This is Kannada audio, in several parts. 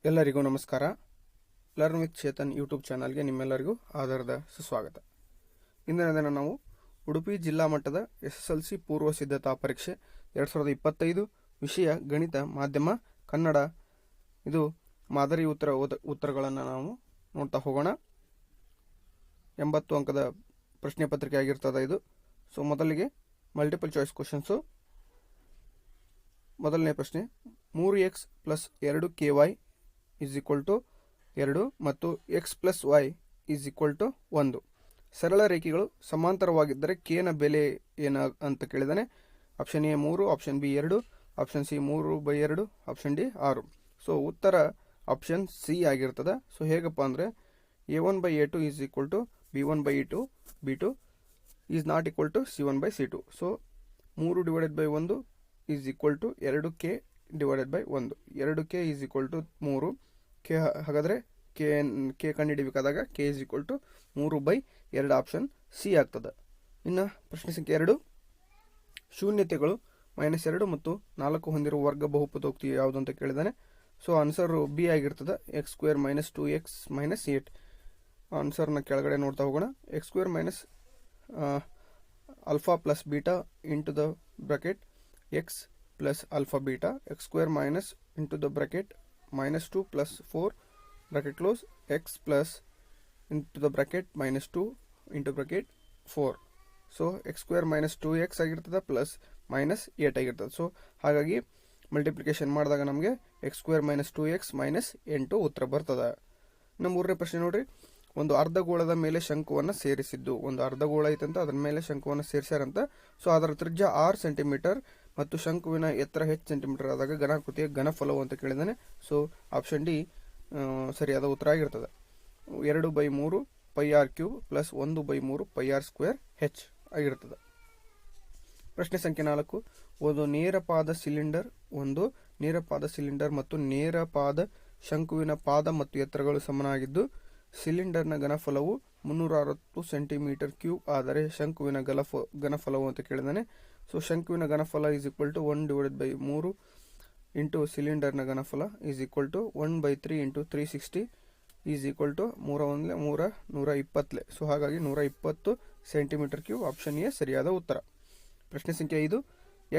ಎಲ್ಲರಿಗೂ ನಮಸ್ಕಾರ. ಲರ್ನ್ ವಿತ್ ಚೇತನ್ ಯೂಟ್ಯೂಬ್ ಚಾನಲ್ಗೆ ನಿಮ್ಮೆಲ್ಲರಿಗೂ ಆಧಾರದ ಸುಸ್ವಾಗತ. ಇಂದಿನ ದಿನ ನಾವು ಉಡುಪಿ ಜಿಲ್ಲಾ ಮಟ್ಟದ SSLC ಪೂರ್ವ ಸಿದ್ಧತಾ ಪರೀಕ್ಷೆ 2025 ವಿಷಯ ಗಣಿತ ಮಾಧ್ಯಮ ಕನ್ನಡ ಇದು ಮಾದರಿ ಉತ್ತರಗಳನ್ನು ನಾವು ನೋಡ್ತಾ ಹೋಗೋಣ. 80 ಅಂಕದ ಪ್ರಶ್ನೆ ಪತ್ರಿಕೆ ಆಗಿರ್ತದೆ ಇದು. ಸೊ ಮೊದಲಿಗೆ ಮಲ್ಟಿಪಲ್ ಚಾಯ್ಸ್ ಕ್ವಶನ್ಸು. ಮೊದಲನೇ ಪ್ರಶ್ನೆ 3x + 2ky = 2 ಮತ್ತು x + y = 1. ಸರಳ ರೇಖೆಗಳು ಸಮಾಂತರವಾಗಿದ್ದರೆ k ನ ಬೆಲೆ ಏನು ಅಂತ ಕೇಳಿದಾನೆ. Option A 3, option B 2, option C 3/2, option D 6. So ಉತ್ತರ ಆಪ್ಷನ್ ಸಿ ಆಗಿರ್ತದೆ. ಸೊ ಹೇಗಪ್ಪ ಅಂದರೆ a1/a2 = b1/e2, b2 is not equal to c1/c2. So 3/1 = 2k/1. 2k = 3. K ಹಾಗಾದರೆ ಕೆ ಕಂಡುಹಿಡಿಬೇಕಾದಾಗ k = 3/2 ಆಪ್ಷನ್ ಸಿ ಆಗ್ತದೆ. ಇನ್ನು ಪ್ರಶ್ನೆ ಸಂಖ್ಯೆ 2, ಶೂನ್ಯತೆಗಳು -2 ಮತ್ತು 4 ಹೊಂದಿರುವ ವರ್ಗ ಬಹುಪದೋಕ್ತಿ ಯಾವುದು ಅಂತ ಕೇಳಿದಾನೆ. ಸೊ ಆನ್ಸರು ಬಿ ಆಗಿರ್ತದೆ. x² - 2x - 8. ಆನ್ಸರ್ನ ಕೆಳಗಡೆ ನೋಡ್ತಾ ಹೋಗೋಣ. x² - alpha + beta into the bracket x + alpha beta, x² - into the bracket -2 + 4 bracket close, x plus into the bracket -2 into bracket 4. So x² - 2x ಆಗಿರ್ತದೆ ಪ್ಲಸ್ -8 ಆಗಿರ್ತದೆ. ಸೊ ಹಾಗಾಗಿ ಮಲ್ಟಿಪ್ಲಿಕೇಶನ್ ಮಾಡಿದಾಗ ನಮಗೆ x² - 2x - 8 ಉತ್ತರ ಬರ್ತದೆ. ಇನ್ನು ಮೂರನೇ ಪ್ರಶ್ನೆ ನೋಡ್ರಿ. ಒಂದು ಅರ್ಧಗೋಳದ ಮೇಲೆ ಶಂಕುವನ್ನು ಸೇರಿಸಿದ್ದು. ಒಂದು ಅರ್ಧಗೋಳ ಐತಂತ ಅದ್ರ ಮೇಲೆ ಶಂಕುವನ್ನು ಸೇರಿಸ್ಯಾರಂತ. ಸೊ ಅದರ ತ್ರಿಜ್ಯ 6 ಸೆಂಟಿಮೀಟರ್ ಮತ್ತು ಶಂಕುವಿನ ಎತ್ತರ ಹೆಚ್ಚು ಸೆಂಟಿಮೀಟರ್ ಆದಾಗ ಘನಾಕೃತಿಯ ಘನಫಲವು ಅಂತ ಕೇಳಿದಾನೆ. ಸೊ ಆಪ್ಷನ್ ಡಿ ಸರಿಯಾದ ಉತ್ತರ ಆಗಿರ್ತದೆ. 2/3 πr³ + 1/3 πr² h ಆಗಿರ್ತದೆ. ಪ್ರಶ್ನೆ ಸಂಖ್ಯೆ 4, ಒಂದು ನೇರಪಾದ ಸಿಲಿಂಡರ್ ಮತ್ತು ನೇರಪಾದ ಶಂಕುವಿನ ಪಾದ ಮತ್ತು ಎತ್ತರಗಳು ಸಮನಾಗಿದ್ದು ಸಿಲಿಂಡರ್ನ ಘನಫಲವು 360 cm³ ಆದರೆ ಶಂಕುವಿನ ಘನಫಲವು ಅಂತ ಕೇಳಿದಾನೆ. ಸೊ ಶಂಕುವಿನ ಘನಫಲ = 1/3 ಇಂಟು ಸಿಲಿಂಡರ್ನ ಘನಫಲ = 1/3 ಇಂಟು 360 120. ಸೊ ಹಾಗಾಗಿ 120 cm³. ಆಪ್ಷನ್ ಎ ಸರಿಯಾದ ಉತ್ತರ. ಪ್ರಶ್ನೆ ಸಂಖ್ಯೆ 5,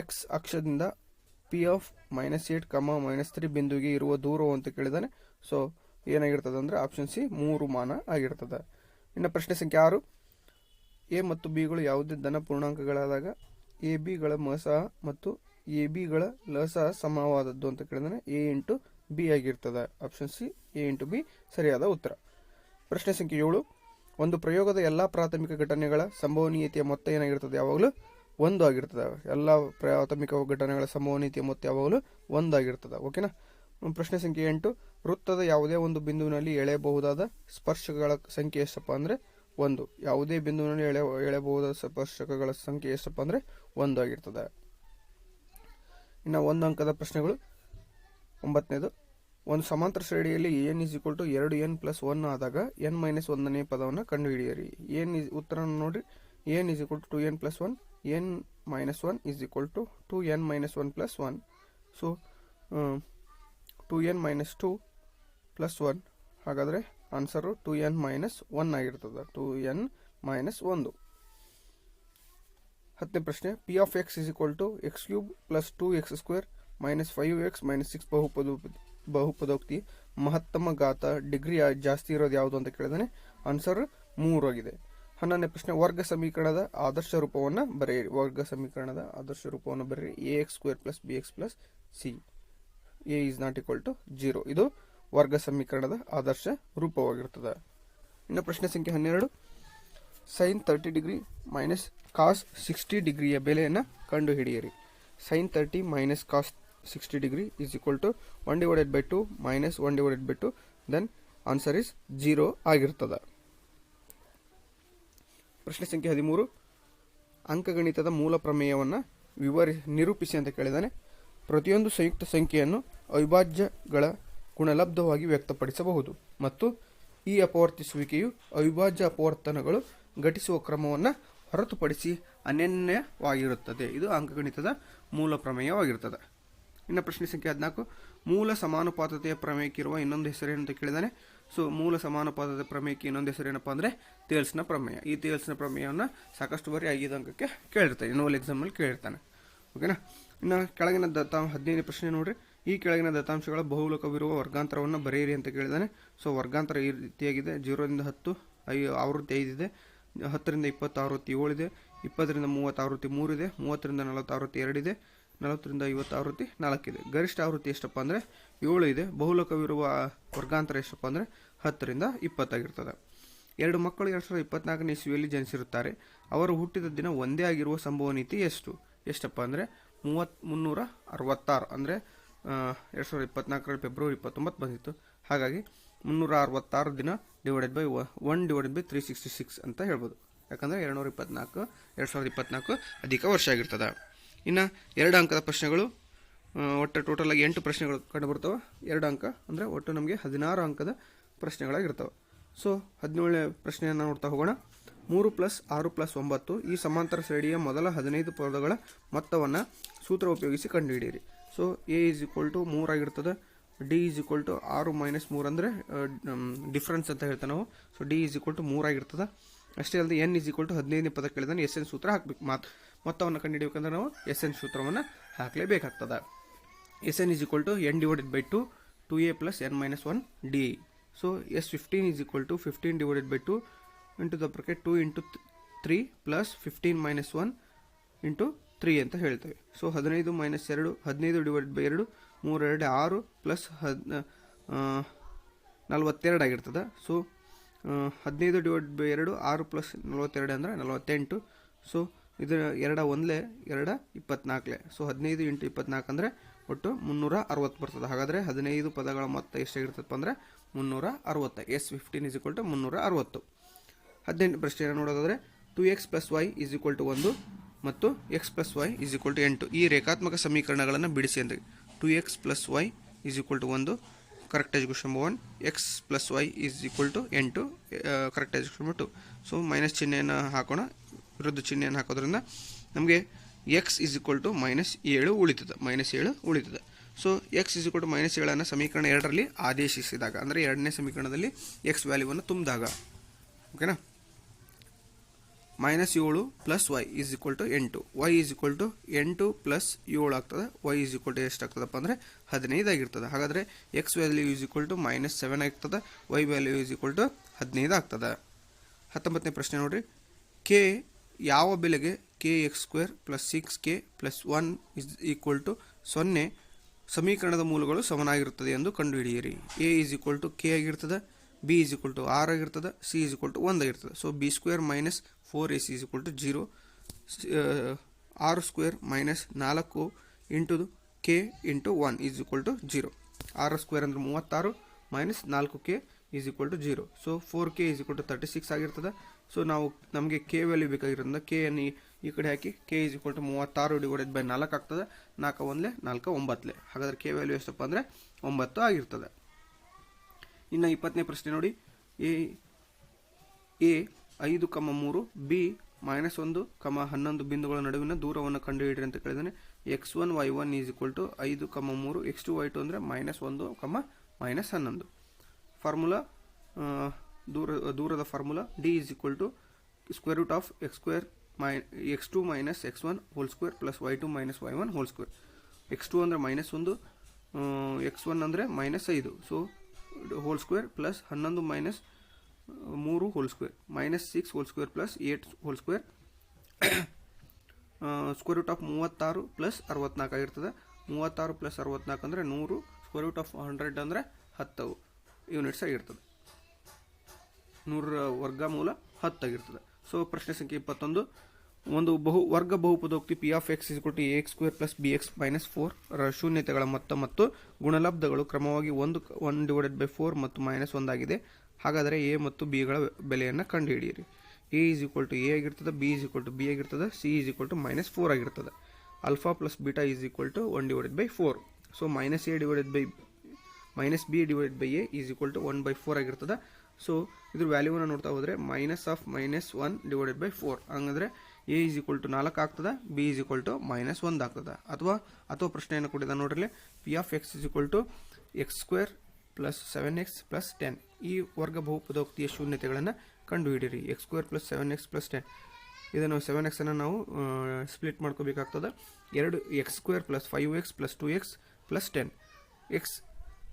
x ಅಕ್ಷದಿಂದ p of -8, -3 ಬಿಂದುವಿಗೆ ಇರುವ ದೂರವು ಅಂತ ಕೇಳಿದಾನೆ. ಸೊ ಏನಾಗಿರ್ತದೆ ಅಂದರೆ ಆಪ್ಷನ್ ಸಿ 3 ಮಾನ ಆಗಿರ್ತದೆ. ಇನ್ನು ಪ್ರಶ್ನೆ ಸಂಖ್ಯೆ 6, ಎ ಮತ್ತು ಬಿಗಳು ಯಾವುದೇ ಧನ ಪೂರ್ಣಾಂಕಗಳಾದಾಗ ಎ ಬಿಗಳ ಮಸಹ ಮತ್ತು ಎ ಬಿಗಳ ಲಸಹ ಸಮವಾದದ್ದು ಅಂತ ಕೇಳಿದಾನೆ. a × b ಆಗಿರ್ತದೆ. ಆಪ್ಷನ್ ಸಿ a × b ಸರಿಯಾದ ಉತ್ತರ. ಪ್ರಶ್ನೆ ಸಂಖ್ಯೆ 7, ಒಂದು ಪ್ರಯೋಗದ ಎಲ್ಲ ಪ್ರಾಥಮಿಕ ಘಟನೆಗಳ ಸಂಭವನೀಯತೆಯ ಮೊತ್ತ ಏನಾಗಿರ್ತದೆ? ಯಾವಾಗಲೂ 1 ಆಗಿರ್ತದೆ. ಎಲ್ಲ ಪ್ರಾಥಮಿಕ ಘಟನೆಗಳ ಸಂಭವನೀಯತೆಯ ಮೊತ್ತ ಯಾವಾಗಲೂ 1 ಆಗಿರ್ತದೆ. ಓಕೆನಾ. ಪ್ರಶ್ನೆ ಸಂಖ್ಯೆ 8, ವೃತ್ತದ ಯಾವುದೇ ಒಂದು ಬಿಂದುವಿನಲ್ಲಿ ಎಳೆಯಬಹುದಾದ ಸ್ಪರ್ಶಕಗಳ ಸಂಖ್ಯೆ ಎಷ್ಟಪ್ಪ ಅಂದರೆ 1. ಯಾವುದೇ ಬಿಂದುವಿನಲ್ಲಿ ಎಳೆಯಬಹುದಾದ ಸ್ಪರ್ಶಕಗಳ ಸಂಖ್ಯೆ ಎಷ್ಟಪ್ಪ ಅಂದರೆ 1 ಆಗಿರ್ತದೆ. ಇನ್ನು 1 ಅಂಕದ ಪ್ರಶ್ನೆಗಳು. 9ನೇದು, ಒಂದು ಸಮಾಂತರ ಶ್ರೇಣಿಯಲ್ಲಿ n = 2n + 1 ಆದಾಗ n - 1ನೇ ಪದವನ್ನು ಕಂಡುಹಿಡಿಯಿರಿ. ಉತ್ತರ ನೋಡ್ರಿ. n = 2n + 1, n - 1 = 2n - 1 + 1. So 2n - 2 + 1 ಹಾಗಾದರೆ ಆನ್ಸರು 2n - 1 ಆಗಿರ್ತದೆ. 2n - 1. 10ನೇ ಪ್ರಶ್ನೆ, p of x = x³ + 2x² - 5x - 6 ಬಹುಪದೋಕ್ತಿ ಮಹತ್ತಮ ಘಾತ ಡಿಗ್ರಿ ಜಾಸ್ತಿ ಇರೋದು ಯಾವುದು ಅಂತ ಕೇಳಿದಾನೆ. ಆನ್ಸರ್ 3 ಆಗಿದೆ. 11ನೇ ಪ್ರಶ್ನೆ, ವರ್ಗ ಸಮೀಕರಣದ ಆದರ್ಶ ರೂಪವನ್ನು ಬರೆಯಿರಿ. ax² + bx + c a is not equal to 0. ಇದು ವರ್ಗ ಸಮೀಕರಣದ ಆದರ್ಶ ರೂಪವಾಗಿರ್ತದೆ. ಇನ್ನು ಪ್ರಶ್ನೆ ಸಂಖ್ಯೆ 12, sin 30° - cos 60° ಬೆಲೆಯನ್ನು ಕಂಡುಹಿಡಿಯಿರಿ. sin 30 - cos 60° = 1/2 - 1/2. Then answer is 0 ಆಗಿರ್ತದೆ. ಪ್ರಶ್ನೆ ಸಂಖ್ಯೆ 13, ಅಂಕಗಣಿತದ ಮೂಲ ಪ್ರಮೇಯವನ್ನು ನಿರೂಪಿಸಿ ಅಂತ ಕೇಳಿದಾನೆ. ಪ್ರತಿಯೊಂದು ಸಂಯುಕ್ತ ಸಂಖ್ಯೆಯನ್ನು ಅವಿಭಾಜ್ಯಗಳ ಗುಣಲಬ್ಧವಾಗಿ ವ್ಯಕ್ತಪಡಿಸಬಹುದು ಮತ್ತು ಈ ಅಪವರ್ತಿಸುವಿಕೆಯು ಅವಿಭಾಜ್ಯ ಅಪವರ್ತನಗಳು ಘಟಿಸುವ ಕ್ರಮವನ್ನು ಹೊರತುಪಡಿಸಿ ಅನನ್ಯವಾಗಿರುತ್ತದೆ. ಇದು ಅಂಕಗಣಿತದ ಮೂಲ ಪ್ರಮೇಯವಾಗಿರುತ್ತದೆ. ಇನ್ನು ಪ್ರಶ್ನೆ ಸಂಖ್ಯೆ 14, ಮೂಲ ಸಮಾನುಪಾತತೆಯ ಪ್ರಮೇಯಕ್ಕಿರುವ ಇನ್ನೊಂದು ಹೆಸರೇನು ಅಂತ ಕೇಳಿದಾನೆ. ಸೊ ಮೂಲ ಸಮಾನುಪಾತದ ಪ್ರಮೇಯಕ್ಕೆ ಇನ್ನೊಂದು ಹೆಸರೇನಪ್ಪ ಅಂದರೆ ತೇಲ್ಸ್ನ ಪ್ರಮೇಯ. ಈ ತೇಲ್ಸ್ನ ಪ್ರಮೇಯವನ್ನು ಸಾಕಷ್ಟು ಬಾರಿ 5 ಅಂಕಕ್ಕೆ ಕೇಳಿರ್ತಾನೆ, ಇನ್ನೋಲ್ ಎಕ್ಸಾಮಲ್ಲಿ ಕೇಳಿರ್ತಾನೆ. ಓಕೆನಾ. ಇನ್ನು ಕೆಳಗಿನ 15ನೇ ಪ್ರಶ್ನೆ ನೋಡ್ರಿ. ಈ ಕೆಳಗಿನ ದತ್ತಾಂಶಗಳ ಬಹುಲಕವಿರುವ ವರ್ಗಾಂತರವನ್ನು ಬರೆಯಿರಿ ಅಂತ ಕೇಳಿದಾನೆ. ಸೊ ವರ್ಗಾಂತರ ಈ ರೀತಿಯಾಗಿದೆ. 0 ರಿಂದ 10 ಆವೃತ್ತಿ 5 ಇದೆ, 10 ರಿಂದ 20 ಆವೃತ್ತಿ 7 ಇದೆ, 20 ರಿಂದ 30 ಆವೃತ್ತಿ 3 ಇದೆ, 30 ರಿಂದ 40 ಆವೃತ್ತಿ 2 ಇದೆ, 40 ರಿಂದ 50 ಆವೃತ್ತಿ 4 ಇದೆ. ಗರಿಷ್ಠ ಆವೃತ್ತಿ ಎಷ್ಟಪ್ಪ ಅಂದರೆ 7 ಇದೆ. ಬಹುಲಕವಿರುವ ವರ್ಗಾಂತರ ಎಷ್ಟಪ್ಪ ಅಂದರೆ 10 ರಿಂದ 20 ಆಗಿರ್ತದೆ. 2 ಮಕ್ಕಳು 2024ನೇ ಇಸ್ವಿಯಲ್ಲಿ ಜನಿಸಿರುತ್ತಾರೆ. ಅವರು ಹುಟ್ಟಿದ ದಿನ ಒಂದೇ ಆಗಿರುವ ಸಂಭವನೀಯತೆ ಎಷ್ಟಪ್ಪ ಅಂದರೆ 366. ಅಂದರೆ 2024 ಫೆಬ್ರವರಿ 29 ಬಂದಿತ್ತು. ಹಾಗಾಗಿ 366 ದಿನ ಡಿವೈಡೆಡ್ ಬೈ 1/366 ಅಂತ ಹೇಳ್ಬೋದು. ಯಾಕಂದರೆ 2024 ಅಧಿಕ ವರ್ಷ ಆಗಿರ್ತದೆ. ಇನ್ನು 2 ಅಂಕದ ಪ್ರಶ್ನೆಗಳು, ಒಟ್ಟು ಟೋಟಲ್ ಆಗಿ 8 ಪ್ರಶ್ನೆಗಳು ಕಂಡು ಬರ್ತವೆ. 2 ಅಂಕ ಅಂದರೆ ಒಟ್ಟು ನಮಗೆ 16 ಅಂಕದ ಪ್ರಶ್ನೆಗಳಾಗಿರ್ತವೆ. ಸೊ 17ನೇ ಪ್ರಶ್ನೆಯನ್ನು ನೋಡ್ತಾ ಹೋಗೋಣ. 3 + 6 + 9 ಈ ಸಮಾಂತರ ಶ್ರೇಣಿಯ ಮೊದಲ 15 ಪದಗಳ ಮೊತ್ತವನ್ನು ಸೂತ್ರ ಉಪಯೋಗಿಸಿ ಕಂಡುಹಿಡಿಯಿರಿ. ಸೊ A = 3 ಆಗಿರ್ತದೆ, D = 6 - 3 ಅಂದರೆ ಡಿಫ್ರೆನ್ಸ್ ಅಂತ ಹೇಳ್ತೇವೆ ನಾವು. ಸೊ D = 3 ಆಗಿರ್ತದೆ. ಅಷ್ಟೇ ಅಲ್ಲದೆ N = 15ನೇ ಪದ ಕೇಳಿದಾನೆ SN ಸೂತ್ರ ಹಾಕಬೇಕು. ಮೊತ್ತವನ್ನು ಕಂಡುಹಿಡಿಯಬೇಕಂದ್ರೆ ನಾವು SN ಸೂತ್ರವನ್ನು ಹಾಕಲೇಬೇಕಾಗ್ತದೆ. SN = n/2 2A + n - 1 D. So S15 = 15/2 × 2 × 3 + 15 - 1 × 3 ಅಂತ ಹೇಳ್ತೇವೆ. ಸೊ 15 - 2 15/2 3 2 6 + 42 ಆಗಿರ್ತದೆ. ಸೊ 15/2 6 + 42 ಅಂದರೆ 48. ಸೊ ಇದು 2 1 2 24. ಸೊ 15 × 24 ಅಂದರೆ ಒಟ್ಟು 360 ಬರ್ತದೆ. ಹಾಗಾದರೆ 15 ಪದಗಳ ಮೊತ್ತ ಎಷ್ಟಾಗಿರ್ತಪ್ಪ ಅಂದರೆ 360. S15 = 360. 18ನೇ ಪ್ರಶ್ನೆಯನ್ನು ನೋಡೋದಾದರೆ 2x + y = 1 ಮತ್ತು x + y = 8 ಈ ರೇಖಾತ್ಮಕ ಸಮೀಕರಣಗಳನ್ನು ಬಿಡಿಸಿ ಅಂತ. 2x + y = 1 correct expression 1, x + y = 8 correct expression 2. So minus ಚಿಹ್ನೆಯನ್ನು ಹಾಕೋಣ. ವಿರುದ್ಧ ಚಿಹ್ನೆಯನ್ನು ಹಾಕೋದ್ರಿಂದ ನಮಗೆ x = -7 ಉಳಿತದೆ. ಸೊ x = -7 ಸಮೀಕರಣ 2ರಲ್ಲಿ ಆದೇಶಿಸಿದಾಗ, ಅಂದರೆ 2ನೇ ಸಮೀಕರಣದಲ್ಲಿ x ವ್ಯಾಲ್ಯೂವನ್ನು ತುಂಬಿದಾಗ, ಓಕೆನಾ. -7 + y = 8, y = 8 + 7 ಆಗ್ತದೆ. y = ಎಷ್ಟಾಗ್ತದಪ್ಪ ಅಂದರೆ 15 ಆಗಿರ್ತದೆ. ಹಾಗಾದರೆ x ವ್ಯಾಲ್ಯೂ = -7 ಆಗ್ತದೆ, y ವ್ಯಾಲ್ಯೂ = 15 ಆಗ್ತದೆ. 19ನೇ ಪ್ರಶ್ನೆ ನೋಡ್ರಿ. k ಯಾವ ಬೆಲೆಗೆ kx² + 6k + 1 = 0 ಸಮೀಕರಣದ ಮೂಲಗಳು ಸಮನಾಗಿರುತ್ತದೆ ಎಂದು ಕಂಡುಹಿಡಿಯಿರಿ. A = k ಆಗಿರ್ತದೆ, B = 6 ಆಗಿರ್ತದೆ, C = 1 ಆಗಿರ್ತದೆ. So b² - 4ac = 0, 6² - 4 × k × 1 = 0. 6² ಅಂದರೆ 36 -4k = 0. ಸೊ 4k = 36 ಆಗಿರ್ತದೆ. ಸೊ ನಮಗೆ k ವ್ಯಾಲ್ಯೂ ಬೇಕಾಗಿರೋದ್ರಿಂದ k ಅನ್ನು ಈ ಕಡೆ ಹಾಕಿ k = 36 / 4 ಆಗ್ತದೆ. 4 1 4 9. ಹಾಗಾದರೆ k ವ್ಯಾಲ್ಯೂ ಎಷ್ಟಪ್ಪ ಅಂದರೆ 9 ಆಗಿರ್ತದೆ. ಇನ್ನು 20ನೇ ಪ್ರಶ್ನೆ ನೋಡಿ. A 5, 3 B -1, 11 ಬಿಂದುಗಳ ನಡುವಿನ ದೂರವನ್ನು ಕಂಡುಹಿಡಿಯಿರಿ ಅಂತ ಕೇಳಿದಾನೆ. x1 y1 = 5, 3 x2 y2 ಅಂದರೆ -1, -11. ಫಾರ್ಮುಲಾ, ದೂರದ formula D = √x2 x2 - x1 2 + y2 - y1 2. x2 ಅಂದರೆ -1, x1 ಅಂದರೆ -5. So whole square plus 11 - 3 whole square -6 whole square plus 8 whole square √36 + 64 ಆಗಿರ್ತದೆ. 36 + 64 ಅಂದರೆ 100, √100 ಅಂದರೆ 10 ಯೂನಿಟ್ಸ್ ಆಗಿರ್ತದೆ. 100 ವರ್ಗಮೂಲ 10 ಆಗಿರ್ತದೆ. ಸೊ ಪ್ರಶ್ನೆ ಸಂಖ್ಯೆ 21. ಒಂದು ವರ್ಗ ಬಹುಪದೋಕ್ತಿ p of x = ax² + bx - 4 ರ ಶೂನ್ಯತೆಗಳ ಮೊತ್ತ ಮತ್ತು ಗುಣಲಬ್ಧಗಳು ಕ್ರಮವಾಗಿ 1/4 ಮತ್ತು -1 ಆಗಿದೆ. ಹಾಗಾದರೆ a ಮತ್ತು b ಗಳ ಬೆಲೆಯನ್ನು ಕಂಡುಹಿಡಿಯಿರಿ. a = a ಆಗಿರ್ತದೆ, b = b ಆಗಿರ್ತದೆ, c = -4 ಆಗಿರ್ತದೆ. Alpha + beta = 1/4. So -b / a = 1/4 ಆಗಿರ್ತದೆ. ಸೊ ಇದ್ರ ವ್ಯಾಲ್ಯೂವನ್ನು ನೋಡ್ತಾ ಹೋದರೆ -1/4. ಹಂಗಂದರೆ ಎ ಈಸ್ ಈಕ್ವಲ್ ಟು 4 ಆಗ್ತದೆ, ಬಿ ಈಸ್ ಈಕ್ವಲ್ ಟು -1 ಆಗ್ತದೆ. ಅಥವಾ ಪ್ರಶ್ನೆಯನ್ನು ಕೊಟ್ಟಿದ್ದ ನೋಡ್ರಿ, P of X is equal to x² + 7x + 10. ಈ ವರ್ಗ ಬಹುಪದೋಕ್ತಿಯ ಶೂನ್ಯತೆಗಳನ್ನು ಕಂಡುಹಿಡಿಯಿರಿ. x² + 7x + 10. ಇದನ್ನು 7x ಅನ್ನು ನಾವು ಸ್ಪ್ಲಿಟ್ ಮಾಡ್ಕೋಬೇಕಾಗ್ತದೆ. x² + 5x + 2x + 10. x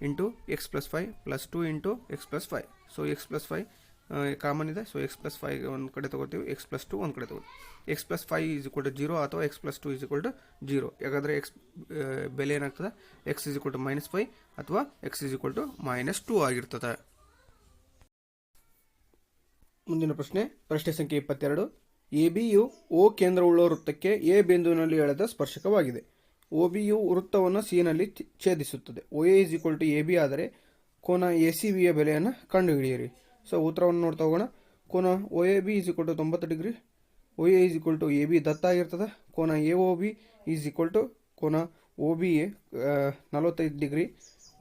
into x + 5 + 2 into x + 5. So x + 5 common ಇದೆ. ಸೊ x + 5 ಒಂದು ಕಡೆ ತಗೋತೀವಿ, x + 2 ಒಂದು ಕಡೆ ತಗೋತೀವಿ. x + 5 ಈಸ್ ಈಕ್ವಲ್ ಟು 0 ಅಥವಾ x + 2 ಈಸ್ ಈಕ್ವಲ್ ಟು 0. ಯಾಕಂದರೆ x ಬೆಲೆ ಏನಾಗ್ತದೆ, x ಈಸ್ ಈಕ್ವಲ್ ಟು -5 ಅಥವಾ x ಈಸ್ ಈಕ್ವಲ್ ಟು -2 ಆಗಿರ್ತದೆ. ಮುಂದಿನ ಪ್ರಶ್ನೆ ಸಂಖ್ಯೆ 22. ಎಬಿಯು O ಕೇಂದ್ರವುಳ್ಳ ವೃತ್ತಕ್ಕೆ ಎ ಬಿಂದುವಿನಲ್ಲಿ ಎಳೆದ ಸ್ಪರ್ಶಕವಾಗಿದೆ. OBಯು ವೃತ್ತವನ್ನು ಸಿ ನಲ್ಲಿ ಛೇದಿಸುತ್ತದೆ. OA is equal to AB ಆದರೆ ಕೋನ ACBಯ ಬೆಲೆಯನ್ನು ಕಂಡುಹಿಡಿಯಿರಿ. ಸೊ ಉತ್ತರವನ್ನು ನೋಡ್ತಾ ಹೋಗೋಣ. ಕೋನ OAB is equal to 90 degree. OA is equal to AB ದತ್ತ ಆಗಿರ್ತದೆ. ಕೋನ AOB ಈಸ್ ಈಕ್ವಲ್ ಟು ಕೋನ OBA 45 degree.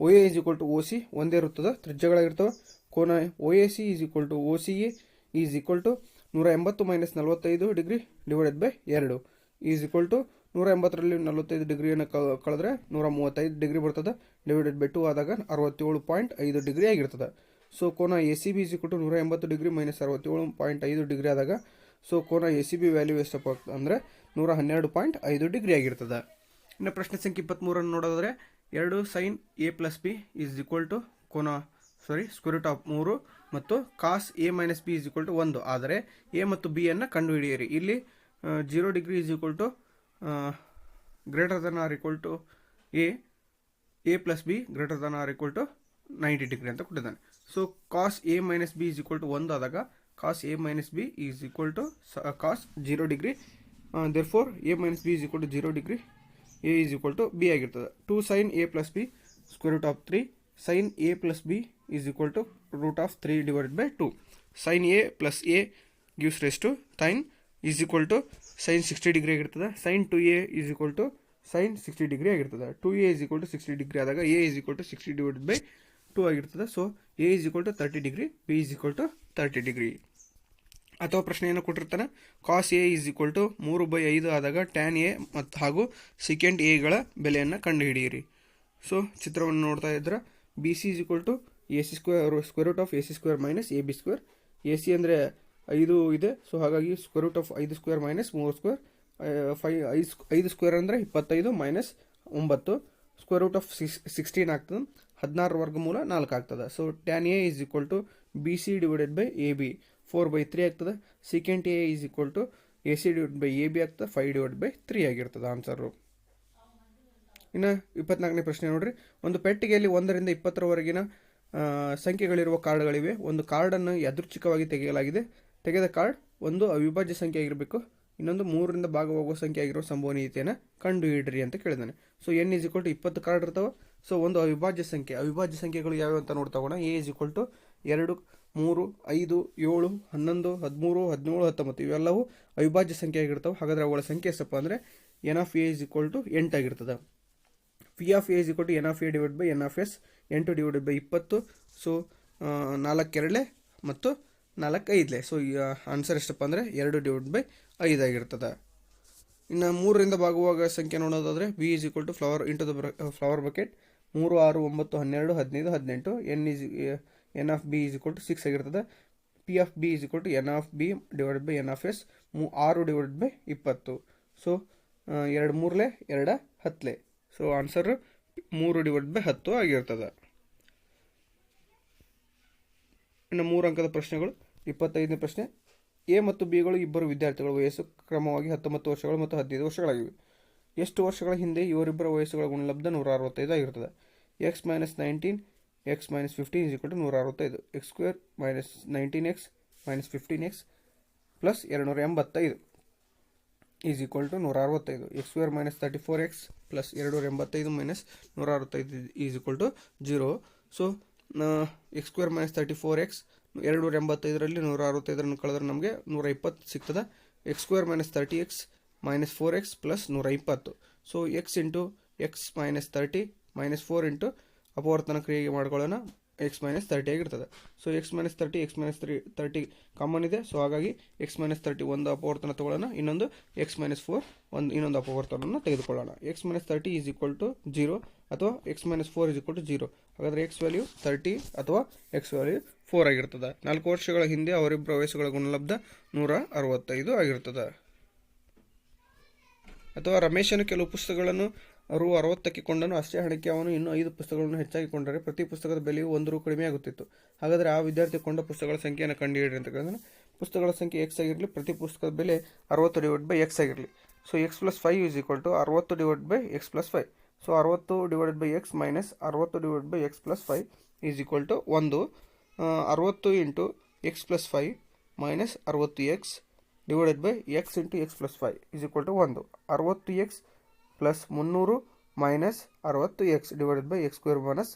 OA is equal to OC ಒಂದೇ ವೃತ್ತದ ತ್ರಿಜ್ಯಗಳಾಗಿರ್ತವೆ. ಕೋನ OAC is equal to OCA is equal to 180 - 45 degree divided by 2 is equal to 180ರಲ್ಲಿ 45 ಡಿಗ್ರಿಯನ್ನು ಕಳೆದ್ರೆ 135 ಡಿಗ್ರಿ ಬರ್ತದೆ. ಡಿವೈಡೆಡ್ ಬೈ 2 ಆದಾಗ 67.5 ಡಿಗ್ರಿ ಆಗಿರ್ತದೆ. ಸೊ ಕೋನ ACB is equal to 180 degree - 67.5 degree ಆದಾಗ ಸೊ ಕೋನ ACB ವ್ಯಾಲ್ಯೂ ಎಷ್ಟಪ್ಪ ಅಂದರೆ 112.5 ಡಿಗ್ರಿ ಆಗಿರ್ತದೆ. ಇನ್ನು ಪ್ರಶ್ನೆ ಸಂಖ್ಯೆ 23 ನೋಡೋದಾದರೆ 2 sin A + B is equal to square root of 3 ಮತ್ತು cos A - B is equal to 1 ಆದರೆ A ಮತ್ತು B ಅನ್ನು ಕಂಡುಹಿಡಿಯಿರಿ. ಇಲ್ಲಿ 0 degree is equal to greater than or equal to A + B greater than or equal to 90 degree ಅಂತ ಕೊಟ್ಟಿದ್ದಾನೆ. So cos A - B is equal to 1 ಆದಾಗ cos A - B is equal to cos 0 degree. Therefore A - B is equal to 0 degree. A is equal to B ಆಗಿರ್ತದೆ. 2 sin A + B square root of 3 sin A + B is equal to root of 3 divided by 2. sin A + A gives raise to sin is equal to sin 60 degree ಆಗಿರ್ತದೆ. sin 2A is equal to sin 60 degree ಆಗಿರ್ತದೆ. 2A is equal to 60 degree ಆದಾಗ A is equal to 60 divided by 2 ಆಗಿರ್ತದೆ. So A is equal to 30 degree, B is equal to 30 degree. ಅಥವಾ ಪ್ರಶ್ನೆಯನ್ನು ಕೊಟ್ಟಿರ್ತಾನೆ, cos A is equal to 3/5 ಆದಾಗ ಟ್ಯಾನ್ A ಮತ್ತು ಹಾಗೂ ಸೆಕೆಂಡ್ Aಗಳ ಬೆಲೆಯನ್ನು ಕಂಡುಹಿಡಿಯಿರಿ. ಸೊ ಚಿತ್ರವನ್ನು ನೋಡ್ತಾ ಇದ್ರೆ BC is equal to AC² square root of AC² - AB². AC ಅಂದರೆ 5 ಇದೆ. ಸೊ ಹಾಗಾಗಿ ಸ್ಕ್ವೇರ್ ರೂಟ್ ಆಫ್ 5² - 3² 5 ಸ್ಕ್ವೇರ್ ಅಂದರೆ 25 - 9 ಸ್ಕ್ವೇರ್ ರೂಟ್ ಆಫ್ 16 ಆಗ್ತದೆ. 16 ವರ್ಗಮೂಲ 4 ಆಗ್ತದೆ. So tan A is equal to BC divided by AB 4/3 ಆಗ್ತದೆ. Second A is equal to AC divide by AB ಆಗ್ತದೆ 5 ಡಿವೈಡ್ ಬೈ 3 ಆಗಿರ್ತದೆ ಆನ್ಸರು. ಇನ್ನು 24ನೇ ಪ್ರಶ್ನೆ ನೋಡ್ರಿ. ಒಂದು ಪೆಟ್ಟಿಗೆಯಲ್ಲಿ 1 ರಿಂದ 20ರವರೆಗಿನ ಸಂಖ್ಯೆಗಳಿರುವ ಕಾರ್ಡ್ಗಳಿವೆ. ಒಂದು ಕಾರ್ಡನ್ನು ಯಾದೃಚ್ಛಿಕವಾಗಿ ತೆಗೆಯಲಾಗಿದೆ. ತೆಗೆದ ಕಾರ್ಡ್ ಒಂದು ಅವಿಭಾಜ್ಯ ಸಂಖ್ಯೆ ಆಗಿರಬೇಕು. ಇನ್ನೊಂದು 3 ರಿಂದ ಭಾಗವಾಗುವ ಸಂಖ್ಯೆ ಆಗಿರುವ ಸಂಭವನೀಯತೆಯನ್ನು ಕಂಡುಹಿಡಿಯಿರಿ ಅಂತ ಕೇಳಿದಾನೆ. So n is equal to 20 card ಇರ್ತಾವೆ. ಸೊ ಒಂದು ಅವಿಭಾಜ್ಯ ಸಂಖ್ಯೆಗಳು ಯಾವ್ಯಾವ ಅಂತ ನೋಡ್ತಾ ಹೋಗೋಣ. A ಈಸ್ ಈಕ್ವಲ್ ಟು 2, 3, 5, 7, 11, 13, 17, 19 ಇವೆಲ್ಲವೂ ಅವಿಭಾಜ್ಯ ಸಂಖ್ಯೆ ಆಗಿರ್ತವೆ. ಹಾಗಾದರೆ ಅವುಗಳ ಸಂಖ್ಯೆ ಎಷ್ಟಪ್ಪ ಅಂದರೆ n of A is equal to 8 ಆಗಿರ್ತದೆ. P of A is equal to n of A divide by n of S 8 divided by 20. So 4 2 ಮತ್ತು 4 5. ಸೊ ಆನ್ಸರ್ ಎಷ್ಟಪ್ಪ ಅಂದರೆ 2 ಡಿವೈಡ್ ಬೈ 5 ಆಗಿರ್ತದೆ. ಇನ್ನು 3 ರಿಂದ ಭಾಗವಾಗ ಸಂಖ್ಯೆ ನೋಡೋದಾದರೆ B is equal to flower into the flower bucket 3, 6, 9, 12, 15, 18. n of B is equal to 6 ಆಗಿರ್ತದೆ. P of B is equal to n of B divided by n of S 6 divided by 20. So 2 3 2 10. So answer 3 divide by 10 ಆಗಿರ್ತದೆ. ಇನ್ನು 3 ಅಂಕದ ಪ್ರಶ್ನೆಗಳು. 25ನೇ ಪ್ರಶ್ನೆ. A ಮತ್ತು Bಗಳು ಇಬ್ಬರು ವಿದ್ಯಾರ್ಥಿಗಳ ವಯಸ್ಸು ಕ್ರಮವಾಗಿ 19 ವರ್ಷಗಳು ಮತ್ತು 15 ವರ್ಷಗಳಾಗಿವೆ. ಎಷ್ಟು ವರ್ಷಗಳ ಹಿಂದೆ ಇವರಿಬ್ಬರ ವಯಸ್ಸುಗಳ ಗುಣಲಬ್ಧ 165 ಆಗಿರ್ತದೆ. x - 19 x - 15 is equal to 165. x² - 19x - 15x plus 285 is equal to 165. x² - 34x plus 285 - 165 is equal to 0. So x² - 34x 285ರಲ್ಲಿ 165 ಕಳೆದ್ರೆ ನಮಗೆ 120 ಸಿಗ್ತದೆ. x² - 30x - 4x plus 120. So x into x - 30 - 4 into ಅಪವರ್ತನ ಕ್ರಿಯೆಗೆ ಮಾಡ್ಕೊಳ್ಳೋಣ. ಎಕ್ಸ್ ಮೈನಸ್ 30 ಆಗಿರ್ತದೆ. ಸೊ ಎಕ್ಸ್ ಮೈನಸ್ 30 ಕಾಮನ್ ಇದೆ. ಸೊ ಹಾಗಾಗಿ ಎಕ್ಸ್ ಮೈನಸ್ 30 ಒಂದು ಅಪವರ್ತನ ತಗೊಳ್ಳೋಣ, ಇನ್ನೊಂದು ಎಕ್ಸ್ ಮೈನಸ್ 4 ಇನ್ನೊಂದು ಅಪವರ್ತನವನ್ನು ತೆಗೆದುಕೊಳ್ಳೋಣ. X minus 30 is equal to 0 ಅಥವಾ x minus 4 is equal to 0. ಹಾಗಾದರೆ ಎಕ್ಸ್ ವ್ಯಾಲ್ಯೂ 30 ಅಥವಾ ಎಕ್ಸ್ ವ್ಯಾಲ್ಯೂ 4 ಆಗಿರ್ತದೆ. 4 ವರ್ಷಗಳ ಹಿಂದೆ ಅವರಿಬ್ಬರ ವಯಸ್ಸುಗಳ ಗುಣಲಬ್ಧ 165 ಆಗಿರ್ತದೆ. ಅಥವಾ ರಮೇಶನು ಕೆಲವು ಪುಸ್ತಕಗಳನ್ನು ರು 60ಕ್ಕೆ ಕೊಂಡನು, ಅಷ್ಟೇ ಹಣಕ್ಕೆ ಅವನು ಇನ್ನೂ 5 ಪುಸ್ತಕಗಳನ್ನು ಹೆಚ್ಚಾಗಿ ಕೊಂಡರೆ ಪ್ರತಿ ಪುಸ್ತಕದ ಬೆಲೆಯು 1 ರು ಕಡಿಮೆ ಆಗುತ್ತಿತ್ತು. ಹಾಗಾದರೆ ಆ ವಿದ್ಯಾರ್ಥಿ ಕೊಂಡ ಪುಸ್ತಕಗಳ ಸಂಖ್ಯೆಯನ್ನು ಕಂಡುಹಿಡಿಯಿರಿ ಅಂತ ಕೇಳಿದ್ರೆ, ಪುಸ್ತಕಗಳ ಸಂಖ್ಯೆ ಎಕ್ಸ್ ಆಗಿರಲಿ, ಪ್ರತಿ ಪುಸ್ತಕದ ಬೆಲೆ 60/x ಆಗಿರಲಿ. So x plus 5 is equal to 60/x plus 5. So 60/x minus 60/x plus 5 is equal to 1. 60 into x plus 5 minus 60x divided by x into x plus 5 is equal to 1. 60x plus 300 minus 60x divided by x square minus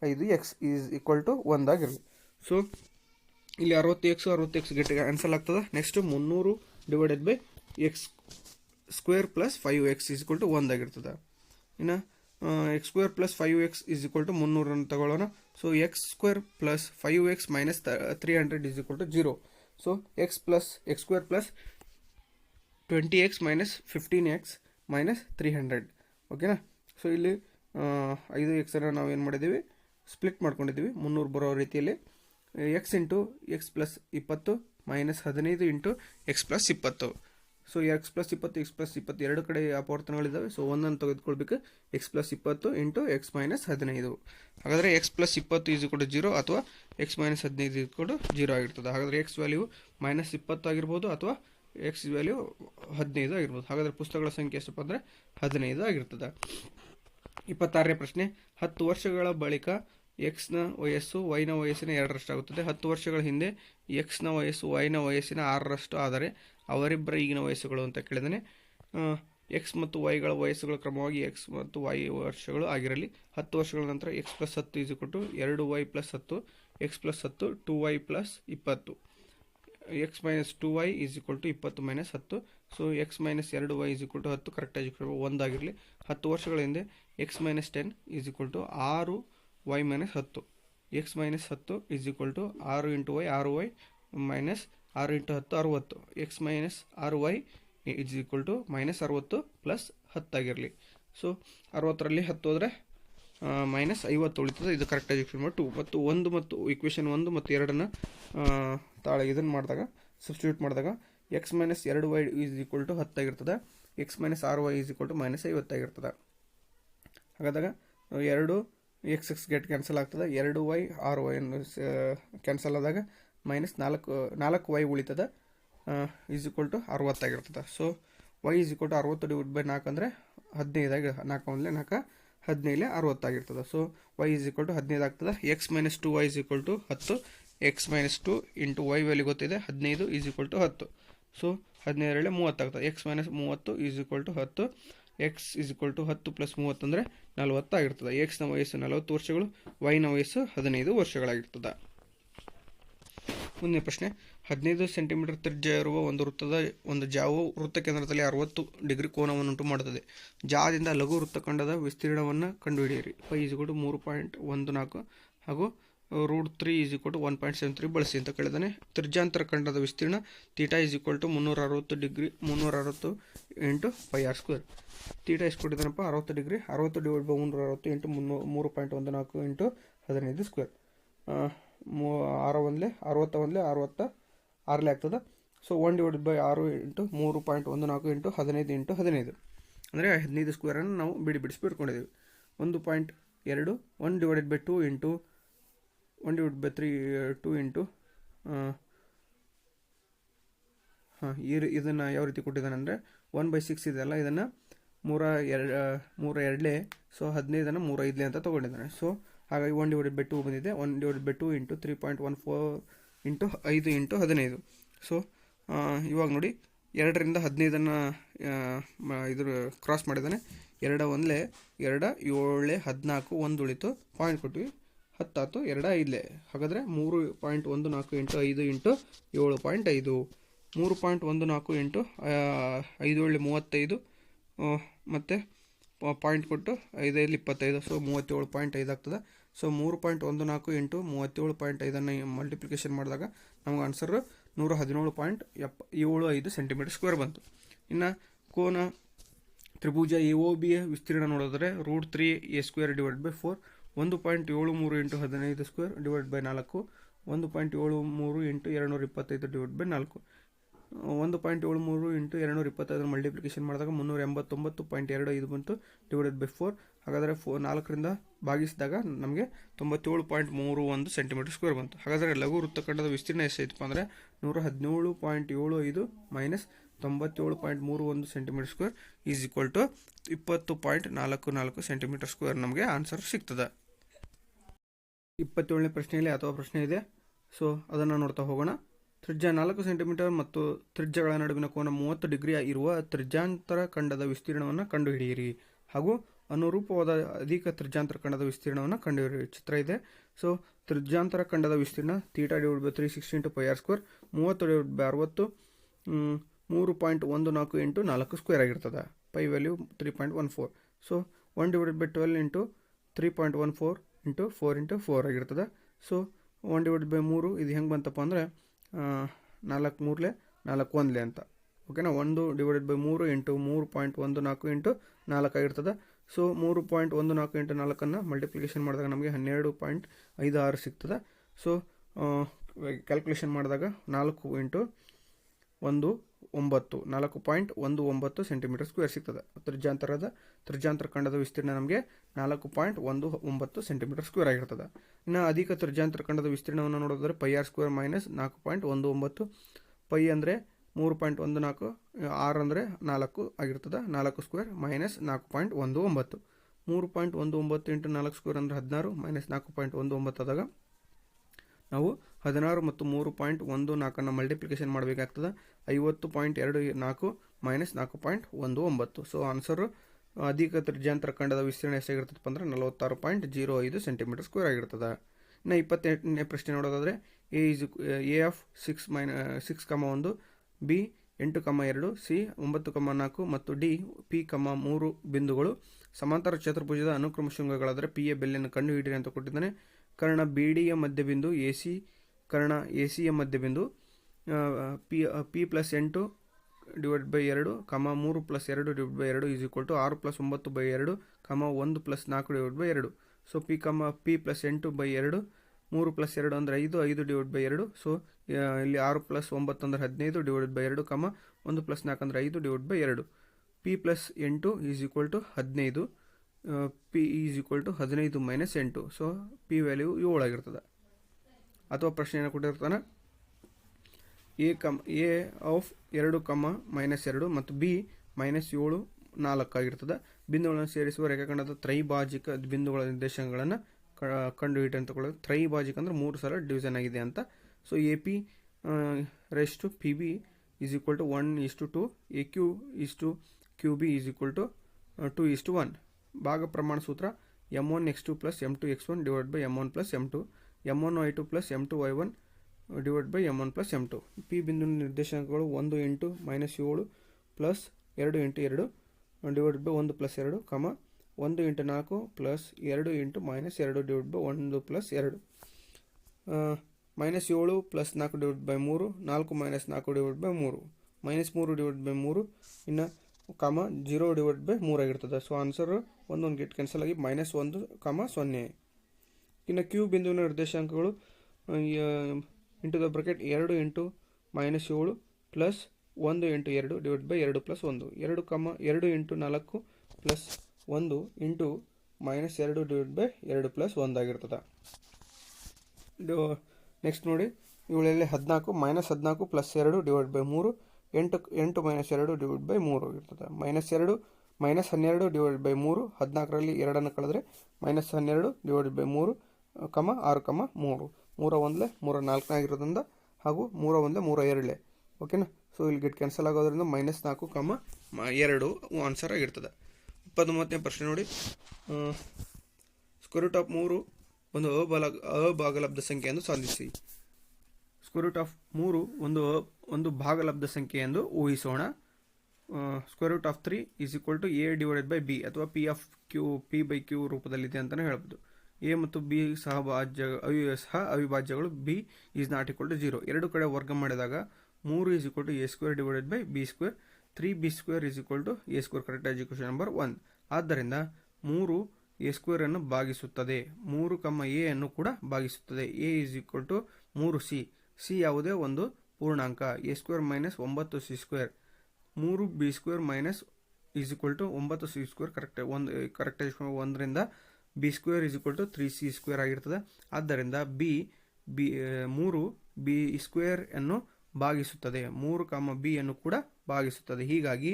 5x is equal to 1 ಆಗಿರಲಿ. ಸೊ ಇಲ್ಲಿ 60x ಗಟ್ಟಿಗೆ ಆನ್ಸರ್ ಆಗ್ತದೆ. Next 300 divided by x square plus 5x is equal to 1 ಆಗಿರ್ತದೆ. ಇನ್ನು x square plus 5x is equal to 300 ಅನ್ನು ತಗೊಳ್ಳೋಣ. So x square plus 5x minus 300 is equal to 0. So x square plus 20x minus 15x minus 300. ಓಕೆನಾ. ಸೊ ಇಲ್ಲಿ 5x ಅನ್ನು ನಾವು ಏನು ಮಾಡಿದ್ದೀವಿ, ಸ್ಪ್ಲಿಟ್ ಮಾಡ್ಕೊಂಡಿದ್ದೀವಿ 300 ಬರೋ ರೀತಿಯಲ್ಲಿ. X into x plus 20 minus 15 into x plus 20. So x plus 20 x plus 20 ಎರಡು ಕಡೆ ಅಪವರ್ತನಗಳಿದ್ದಾವೆ. ಸೊ ಒಂದನ್ನು ತೆಗೆದುಕೊಳ್ಬೇಕು, x plus 20 into x minus 15. ಹಾಗಾದರೆ x plus 20 is equal to 0 ಅಥವಾ x minus 15 is equal to 0 ಆಗಿರ್ತದೆ. ಹಾಗಾದರೆ ಎಕ್ಸ್ ವ್ಯಾಲ್ಯೂ ಮೈನಸ್ 20 ಆಗಿರ್ಬೋದು ಅಥವಾ ಎಕ್ಸ್ ವ್ಯಾಲ್ಯೂ 15 ಆಗಿರ್ಬೋದು. ಹಾಗಾದರೆ ಪುಸ್ತಕಗಳ ಸಂಖ್ಯೆ ಎಷ್ಟಪ್ಪ ಅಂದರೆ 15 ಆಗಿರ್ತದೆ. 26ನೇ ಪ್ರಶ್ನೆ, 10 ವರ್ಷಗಳ ಬಳಿಕ ಎಕ್ಸ್ನ ವಯಸ್ಸು ವೈನ ವಯಸ್ಸಿನ 2ರಷ್ಟಾಗುತ್ತದೆ. 10 ವರ್ಷಗಳ ಹಿಂದೆ ಎಕ್ಸ್ನ ವಯಸ್ಸು ವೈನ ವಯಸ್ಸಿನ 6ರಷ್ಟು ಆದರೆ ಅವರಿಬ್ಬರ ಈಗಿನ ವಯಸ್ಸುಗಳು ಅಂತ ಕೇಳಿದಾನೆ. ಎಕ್ಸ್ ಮತ್ತು ವೈಗಳ ವಯಸ್ಸುಗಳ ಕ್ರಮವಾಗಿ ಎಕ್ಸ್ ಮತ್ತು ವೈ ವರ್ಷಗಳು ಆಗಿರಲಿ. 10 ವರ್ಷಗಳ ನಂತರ x plus 10 is equal to 2y plus 10, x plus 10 2y plus 20, x minus 2y is equal to 20 minus 10. So x minus 2y is equal to 10 ಕರೆಕ್ಟಾಗಿ 1 ಆಗಿರಲಿ. 10 ವರ್ಷಗಳ ಹಿಂದೆ x minus 10 is equal to 6y minus 10, x minus 10 is equal to 6 into y 6y minus 6 into 10 60, x minus 6y is equal to minus 60 plus 10 ಆಗಿರಲಿ. ಸೊ 60ರಲ್ಲಿ 10 ಹೋದರೆ ಮೈನಸ್ 50 ಉಳಿತದೆ. ಇದು ಕರೆಕ್ಟಾಗಿ ಎಕ್ಸ್ಪ್ಲೇನ್ ಮಾಡಿ 2 ಮತ್ತು 1 ಮತ್ತು ಇಕ್ವೇಷನ್ 1 ಮತ್ತು 2 ತಾಳೆ ಇದನ್ನು ಮಾಡಿದಾಗ ಸಬ್ಸ್ಟಿಟ್ಯೂಟ್ ಮಾಡಿದಾಗ x minus 2y is equal to 10 ಆಗಿರ್ತದೆ. X minus 6y is equal to minus 50 ಆಗಿರ್ತದೆ. ಹಾಗಾದಾಗ 2 ಎಕ್ಸ್ ಗೆಟ್ ಕ್ಯಾನ್ಸಲ್ ಆಗ್ತದೆ. 2y 6y ಕ್ಯಾನ್ಸಲ್ ಆದಾಗ ಮೈನಸ್ 4y ಉಳಿತದೆ ಈಸ್ ಈಕ್ವಲ್ ಟು 60 ಆಗಿರ್ತದೆ. So y is equal to 60 divide by 4 ಅಂದರೆ 15 4 ಒಂದಲೇ 4 15 60 ಆಗಿರ್ತದೆ. So y is equal to 15 ಆಗ್ತದೆ. X minus 2y is equal to 10, x minus 2 into y value ಗೊತ್ತಿದೆ 15 ಈಸ್ ಈಕ್ವಲ್ ಟು 10. ಸೊ 15 30 ಆಗ್ತದೆ. X minus 30 is equal to 10, x is equal to 10 plus 30 ಅಂದರೆ 40 ಆಗಿರ್ತದೆ. ಎಕ್ಸ್ನ ವಯಸ್ಸು 40 ವರ್ಷಗಳು, ವೈನ ವಯಸ್ಸು 15 ವರ್ಷಗಳಾಗಿರ್ತದೆ. ಮುಂದಿನ ಪ್ರಶ್ನೆ, 15 ಸೆಂಟಿಮೀಟರ್ ತ್ರಿಜ್ಯ ಇರುವ ಒಂದು ವೃತ್ತದ ಒಂದು ಜಾವು ವೃತ್ತ ಕೇಂದ್ರದಲ್ಲಿ 60 ಡಿಗ್ರಿ ಕೋನವನ್ನುಂಟು ಮಾಡುತ್ತದೆ. ಜಾದಿಂದ ಲಘು ವೃತ್ತಖಂಡದ ವಿಸ್ತೀರ್ಣವನ್ನು ಕಂಡುಹಿಡಿಯಿರಿ. ಪೈ ಈಸ್ ಈಕ್ವಲ್ ಟು 3.14 ಹಾಗೂ √3 ಈಸ್ ಈಕ್ವಲ್ ಟು 1.73 ಬಳಸಿ ಅಂತ ಕೇಳಿದಾನೆ. ತ್ರಿಜ್ಯಾಂತರ ಖಂಡದ ವಿಸ್ತೀರ್ಣ theta is equal to 360 degree 360 into pi r square. Theta ಎಷ್ಟು ಕೊಟ್ಟಿದ್ದಾನಪ್ಪ 60 degree, 60 divide by 360 into 3.14 into 15 square. 61 66 ಆಗ್ತದೆ. So 1 divide by 6 into 3.14 into 15 into 15 ಅಂದರೆ 15 ಸ್ಕ್ವೇರನ್ನು ನಾವು ಬಿಡಿಸಿ ಬಿಟ್ಕೊಂಡಿದ್ದೀವಿ. 1.2 1 divided by 2 into 1 divide by 3 2 into ಇದನ್ನು ಯಾವ ರೀತಿ ಕೊಟ್ಟಿದ್ದಾನೆ ಅಂದರೆ 1/6 ಇದೆಯಲ್ಲ, ಇದನ್ನು 3 ಸೊ 15 3 ಅಂತ ತೊಗೊಂಡಿದ್ದಾನೆ. ಸೊ ಹಾಗಾಗಿ 1 ಡಿವೈಡೆಡ್ ಬೈ 2 ಬಂದಿದೆ. 1 divided by 2 into 3.14 into 5 into 15. So ಇವಾಗ ನೋಡಿ 2ರಿಂದ 15 ಇದ್ರ ಕ್ರಾಸ್ ಮಾಡಿದ್ದಾನೆ. 2 1 2 7 14 1 ಉಳಿತು, ಪಾಯಿಂಟ್ ಕೊಟ್ವಿ 10 ಆಯ್ತು, 2 5. ಹಾಗಾದರೆ 3.14 ಇಂಟು 5 ಇಂಟು 7.5, 3.14 ಇಂಟು 5 35 ಮತ್ತು ಪಾಯಿಂಟ್ ಕೊಟ್ಟು 5 25. ಸೊ 37.5 ಆಗ್ತದೆ. ಸೊ 3.14 ಇಂಟು 37.5 ಮಲ್ಟಿಪ್ಲಿಕೇಶನ್ ಮಾಡಿದಾಗ ನಮ್ಗೆ ಆನ್ಸರ್ 117.75 ಸೆಂಟಿಮೀಟರ್ ಸ್ಕ್ವೇರ್ ಬಂತು. ಇನ್ನು ಕೋನ ತ್ರಿಭುಜ AOBಯ ವಿಸ್ತೀರ್ಣ ನೋಡಿದ್ರೆ √3a² / 4 1.73 into 15² / 4 1.73 into 225 / 4 1.73 into 225 multiplication ಮಾಡಿದಾಗ 389.25 ಬಂತು /4. ಹಾಗಾದರೆ 4ರಿಂದ ಭಾಗಿಸಿದಾಗ ನಮಗೆ 97.31 ಸೆಂಟಿಮೀಟರ್ ಸ್ಕ್ವೇರ್ ಬಂತು. ಹಾಗಾದರೆ ಲಘು ವೃತ್ತಖಂಡದ ವಿಸ್ತೀರ್ಣ ಎಷ್ಟಾಯ್ತಪ್ಪ ಅಂದರೆ 117.75 minus 97.31 centimetre square is equal to 20.44 centimetre square ನಮಗೆ ಆನ್ಸರ್ ಸಿಗ್ತದೆ. 27ನೇ ಪ್ರಶ್ನೆಯಲ್ಲಿ ಅಥವಾ ಪ್ರಶ್ನೆ ಇದೆ, ಸೊ ಅದನ್ನು ನೋಡ್ತಾ ಹೋಗೋಣ. ತ್ರಿಜ್ಯ 4 ಸೆಂಟಿಮೀಟರ್ ಮತ್ತು ತ್ರಿಜ್ಯಗಳ ನಡುವಿನ ಕೋನ 30 ಡಿಗ್ರಿ ಇರುವ ತ್ರಿಜ್ಯಾಂತರ ಖಂಡದ ವಿಸ್ತೀರ್ಣವನ್ನು ಕಂಡುಹಿಡಿಯಿರಿ ಹಾಗೂ ಅನುರೂಪವಾದ ಅಧಿಕ ತ್ರಿಜ್ಯಾಂತರ ಖಂಡದ ವಿಸ್ತೀರ್ಣವನ್ನು ಕಂಡುಹಿಡಿಯಿರಿ. ಚಿತ್ರ ಇದೆ. ಸೊ ತ್ರಿಜ್ಯಾಂತರ ಖಂಡದ ವಿಸ್ತೀರ್ಣ θ/360 ಇಂಟು πr², 30/60 3.14 ಇಂಟು 4 ಸ್ಕ್ವೇರ್ ಆಗಿರ್ತದೆ. Pi value 3.14. So 1/12 into 3.14 into 4 into 4 ಆಗಿರ್ತದೆ. ಸೊ 1/3 ಇದು ಹೆಂಗೆ ಬಂತಪ್ಪ ಅಂದರೆ 4 3 4 1 ಅಂತ. ಓಕೆನಾ. 1/3 ಇಂಟು 3.14 ಇಂಟು 4 ಆಗಿರ್ತದೆ. ಸೊ 3.14 ಇಂಟು 4 ಮಲ್ಟಿಪ್ಲಿಕೇಶನ್ ಮಾಡಿದಾಗ ನಮಗೆ 12.56 ಸಿಗ್ತದೆ. ಸೊ ಕ್ಯಾಲ್ಕುಲೇಷನ್ ಮಾಡಿದಾಗ 4 ಇಂಟು 1 9 4.19 ಸೆಂಟಿಮೀಟರ್ ಸ್ಕ್ವೇರ್ ಸಿಗ್ತದೆ. ತ್ರಿಜ್ಯಾಂತರ ಖಂಡದ ವಿಸ್ತೀರ್ಣ ನಮಗೆ 4.19 ಸೆಂಟಿಮೀಟರ್ ಸ್ಕ್ವೇರ್ ಆಗಿರ್ತದೆ. ಇನ್ನು ಅಧಿಕ ತ್ರಿಜ್ಯಾಂತರ ಖಂಡದ ವಿಸ್ತೀರ್ಣವನ್ನು ನೋಡಿದ್ರೆ πr² ಮೈನಸ್ 4.19. ಪೈ ಅಂದರೆ 3.14, ಆರ್ ಅಂದರೆ 4 ಆಗಿರ್ತದೆ. 4 ಸ್ಕ್ವೇರ್ ಮೈನಸ್ 4.19. 3.19 ಇಂಟು 4 ಸ್ಕ್ವೇರ್ ಅಂದರೆ 16 ಮೈನಸ್ 4.19 ಆದಾಗ ನಾವು 16 ಮತ್ತು 3.14 ಮಲ್ಟಿಪ್ಲಿಕೇಶನ್ ಮಾಡಬೇಕಾಗ್ತದೆ. 50.24 ಮೈನಸ್ 4.19. ಸೊ ಆನ್ಸರು ಅಧಿಕ ತ್ರಿಜ್ಯಾಂತರ ಖಂಡದ ವಿಸ್ತೀರ್ಣ ಎಷ್ಟಾಗಿರ್ತದಪ್ಪ ಅಂದರೆ 46.05 ಸೆಂಟಿಮೀಟರ್ ಸ್ಕ್ವೇರ್ ಆಗಿರ್ತದೆ. ಇನ್ನು 28ನೇ ಪ್ರಶ್ನೆ ನೋಡೋದಾದರೆ ಎ ಆಫ್ 6,1, ಬಿ 8,2, ಸಿ 9,4 ಮತ್ತು ಡಿ P,3 ಬಿಂದುಗಳು ಸಮಾಂತರ ಚತುರ್ಭುಜದ ಅನುಕ್ರಮ ಶೃಂಗಗಳಾದರೆ P ಯ ಬೆಲೆಯನ್ನು ಕಂಡುಹಿಡಿಯಿರಿ ಅಂತ ಕೊಟ್ಟಿದ್ದಾನೆ. ಕರ್ಣ BDಯ ಮಧ್ಯಬಿಂದು AC, ಕರ್ಣ ACಯ ಮಧ್ಯಬಿಂದು P+8 / 2, 3 + 2 / 2 is equal to 6 + 9/2, 1 + 4 / 2. So P+8/2, 3 + 2 ಅಂದರೆ 5, 5 / 2. ಸೊ ಇಲ್ಲಿ 6 + 9 ಅಂದರೆ 15 / 2, 1 + 4 ಅಂದರೆ 5 / 2. P+8 is equal to 15. P is equal to 15 minus 8. So P value 7 ಆಗಿರ್ತದೆ. ಅಥವಾ ಪ್ರಶ್ನೆಯನ್ನು ಕೊಟ್ಟಿರ್ತಾನೆ ಎ ಆಫ್ 2, -2 ಮತ್ತು ಬಿ -7 4 ಆಗಿರ್ತದೆ. ಬಿಂದುಗಳನ್ನು ಸೇರಿಸುವ ರೇಖಾಖಂಡದ ತ್ರೈಭಾಜಿಕ ಬಿಂದುಗಳ ನಿರ್ದೇಶನಗಳನ್ನು ಕಂಡುಹಿಡಿ ಅಂತ ಕೊಡೋದು. ತ್ರೈಭಾಜಿಕ ಅಂದರೆ 3 ಸಲ ಡಿವಿಷನ್ ಆಗಿದೆ ಅಂತ. So AP raise to PB is equal to 1:2, AQ is to QB is equal to 2:1. ಭಾಗ ಪ್ರಮಾಣ ಸೂತ್ರ m1x2 + m2x1 / m1 + m2, m1y2 + m2y1 / m1 + m2. P ಬಿಂದು ನಿರ್ದೇಶಾಂಕಗಳು 1 × -7 ಪ್ಲಸ್ 2 × 2 / 1 + 2, 1 × 4 ಪ್ಲಸ್ 2 × -2 / 1 + 2, -7 + 4 / 3, 4 - 4 / 3, -3 / 3 ಇನ್ನು 0/3 ಆಗಿರ್ತದೆ. ಸೊ ಆನ್ಸರ್ ಒಂದೊಂದು ಗೆಟ್ ಕ್ಯಾನ್ಸಲ್ ಆಗಿ -1, 0. ಇನ್ನು ಕ್ಯೂ ಬಿಂದುವಿನ ನಿರ್ದೇಶಾಂಕಗಳು into the bracket 2 × -7 plus 1 × 2 / 2 + 1, 2 × 4 plus 1 into -2 / 2 + 1 ಆಗಿರ್ತದೆ. ನೆಕ್ಸ್ಟ್ ನೋಡಿ, ಇವುಗಳಲ್ಲಿ 14 -14 ಪ್ಲಸ್ 2 / 3, 8 - 2 / 3 ಇರ್ತದೆ. -2 -12 / 3, 14ರಲ್ಲಿ 2 ಕಳೆದ್ರೆ -12 / 3, 6, 3, 3 1 3 4 ಆಗಿರೋದ್ರಿಂದ ಹಾಗೂ 3 1 3 2. ಓಕೆನಾ. ಸೊ ಇಲ್ಲಿ ಗೆಟ್ ಕ್ಯಾನ್ಸಲ್ ಆಗೋದ್ರಿಂದ -4, 2 ಆನ್ಸರ್ ಆಗಿರ್ತದೆ. 29ನೇ ಪ್ರಶ್ನೆ ನೋಡಿ, √3 ಒಂದು ಅಭಾಗಲಬ್ಧ ಸಂಖ್ಯೆ ಎಂದು ಸಾಧಿಸಿ. √3 ಒಂದು ಭಾಗಲಬ್ಧ ಸಂಖ್ಯೆ ಎಂದು ಊಹಿಸೋಣ. √3 ಈಸ್ ಈಕ್ವಲ್ ಟು A/B ಅಥವಾ P/Q ರೂಪದಲ್ಲಿದೆ ಅಂತಲೇ ಹೇಳ್ಬೋದು. ಎ ಮತ್ತು ಬಿ ಸಹ ಅವಿಭಾಜ್ಯಗಳು B is not equal to 0. ಎರಡು ಕಡೆ ವರ್ಗ ಮಾಡಿದಾಗ 3 is equal to A square divided by B square, 3b square is equal to A square. Correct equation number 1. ಆದ್ದರಿಂದ 3 ಎ ಸ್ಕ್ವೇರ್ ಅನ್ನು ಭಾಗಿಸುತ್ತದೆ, 3 ಎ ಅನ್ನು ಕೂಡ ಭಾಗಿಸುತ್ತದೆ. A is equal to 3c. C ಯಾವುದೇ ಒಂದು ಪೂರ್ಣಾಂಕ. A square minus 9c square, 3b square minus is equal to 9c square. Correct 1ರಿಂದ B square is equal to 3c square ಆಗಿರ್ತದೆ. ಆದ್ದರಿಂದ 3 ಬಿ ಸ್ಕ್ವೇರ್ ಅನ್ನು ಭಾಗಿಸುತ್ತದೆ, 3 ಬಿ ಅನ್ನು ಕೂಡ ಭಾಗಿಸುತ್ತದೆ. ಹೀಗಾಗಿ